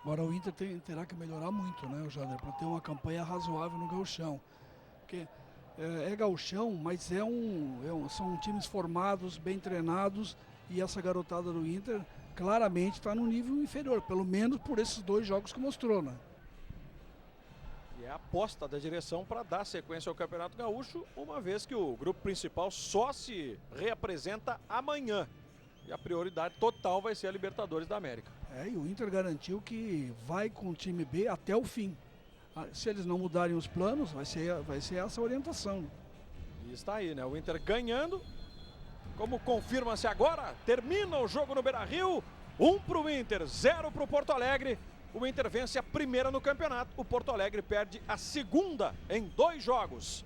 Agora o Inter terá que melhorar muito, né, Jader, para ter uma campanha razoável no gauchão. Porque é gauchão, mas são times formados, bem treinados, e essa garotada do Inter claramente está no nível inferior, pelo menos por esses dois jogos que mostrou, né? E é a aposta da direção para dar sequência ao Campeonato Gaúcho, uma vez que o grupo principal só se reapresenta amanhã. E a prioridade total vai ser a Libertadores da América. E o Inter garantiu que vai com o time B até o fim. Se eles não mudarem os planos, vai ser essa orientação. E está aí, né? O Inter ganhando. Como confirma-se agora, termina o jogo no Beira-Rio. 1 para o Inter, 0 para o Porto Alegre. O Inter vence a primeira no campeonato. O Porto Alegre perde a segunda em 2 jogos.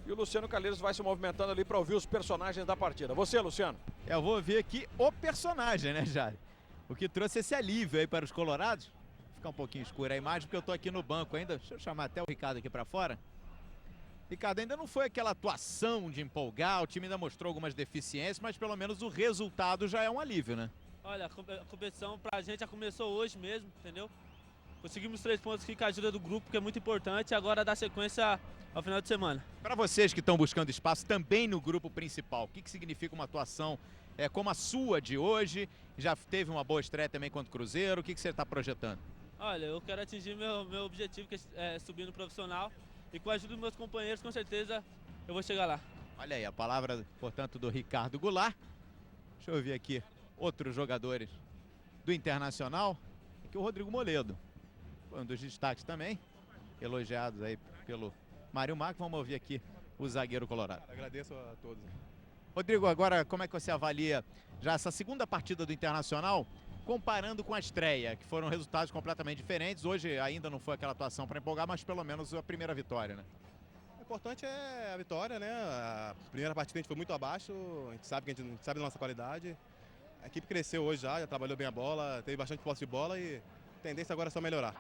E o Luciano Calheiros vai se movimentando ali para ouvir os personagens da partida. Você, Luciano? Eu vou ouvir aqui o personagem, né, Jair? O que trouxe esse alívio aí para os colorados. Fica um pouquinho escura a imagem porque eu tô aqui no banco ainda. Deixa eu chamar até o Ricardo aqui para fora. Ricardo, ainda não foi aquela atuação de empolgar, o time ainda mostrou algumas deficiências, mas pelo menos o resultado já é um alívio, né? Olha, a competição pra gente já começou hoje mesmo, entendeu? Conseguimos 3 pontos aqui com a ajuda do grupo, que é muito importante, e agora dá sequência ao final de semana. Para vocês que estão buscando espaço também no grupo principal, o que significa uma atuação como a sua de hoje? Já teve uma boa estreia também contra o Cruzeiro, o que você está projetando? Olha, eu quero atingir meu objetivo, que é subir no profissional, e com a ajuda dos meus companheiros, com certeza eu vou chegar lá. Olha aí, a palavra, portanto, do Ricardo Goulart. Deixa eu ouvir aqui outros jogadores do Internacional. Aqui o Rodrigo Moledo, foi um dos destaques também, elogiados aí pelo Mário Marques. Vamos ouvir aqui o zagueiro colorado. Agradeço a todos. Rodrigo, agora como é que você avalia já essa segunda partida do Internacional, comparando com a estreia, que foram resultados completamente diferentes? Hoje ainda não foi aquela atuação para empolgar, mas pelo menos a primeira vitória, né? O importante é a vitória, né? A primeira partida a gente foi muito abaixo, a gente sabe da nossa qualidade. A equipe cresceu hoje já trabalhou bem a bola, teve bastante posse de bola e a tendência agora é só melhorar.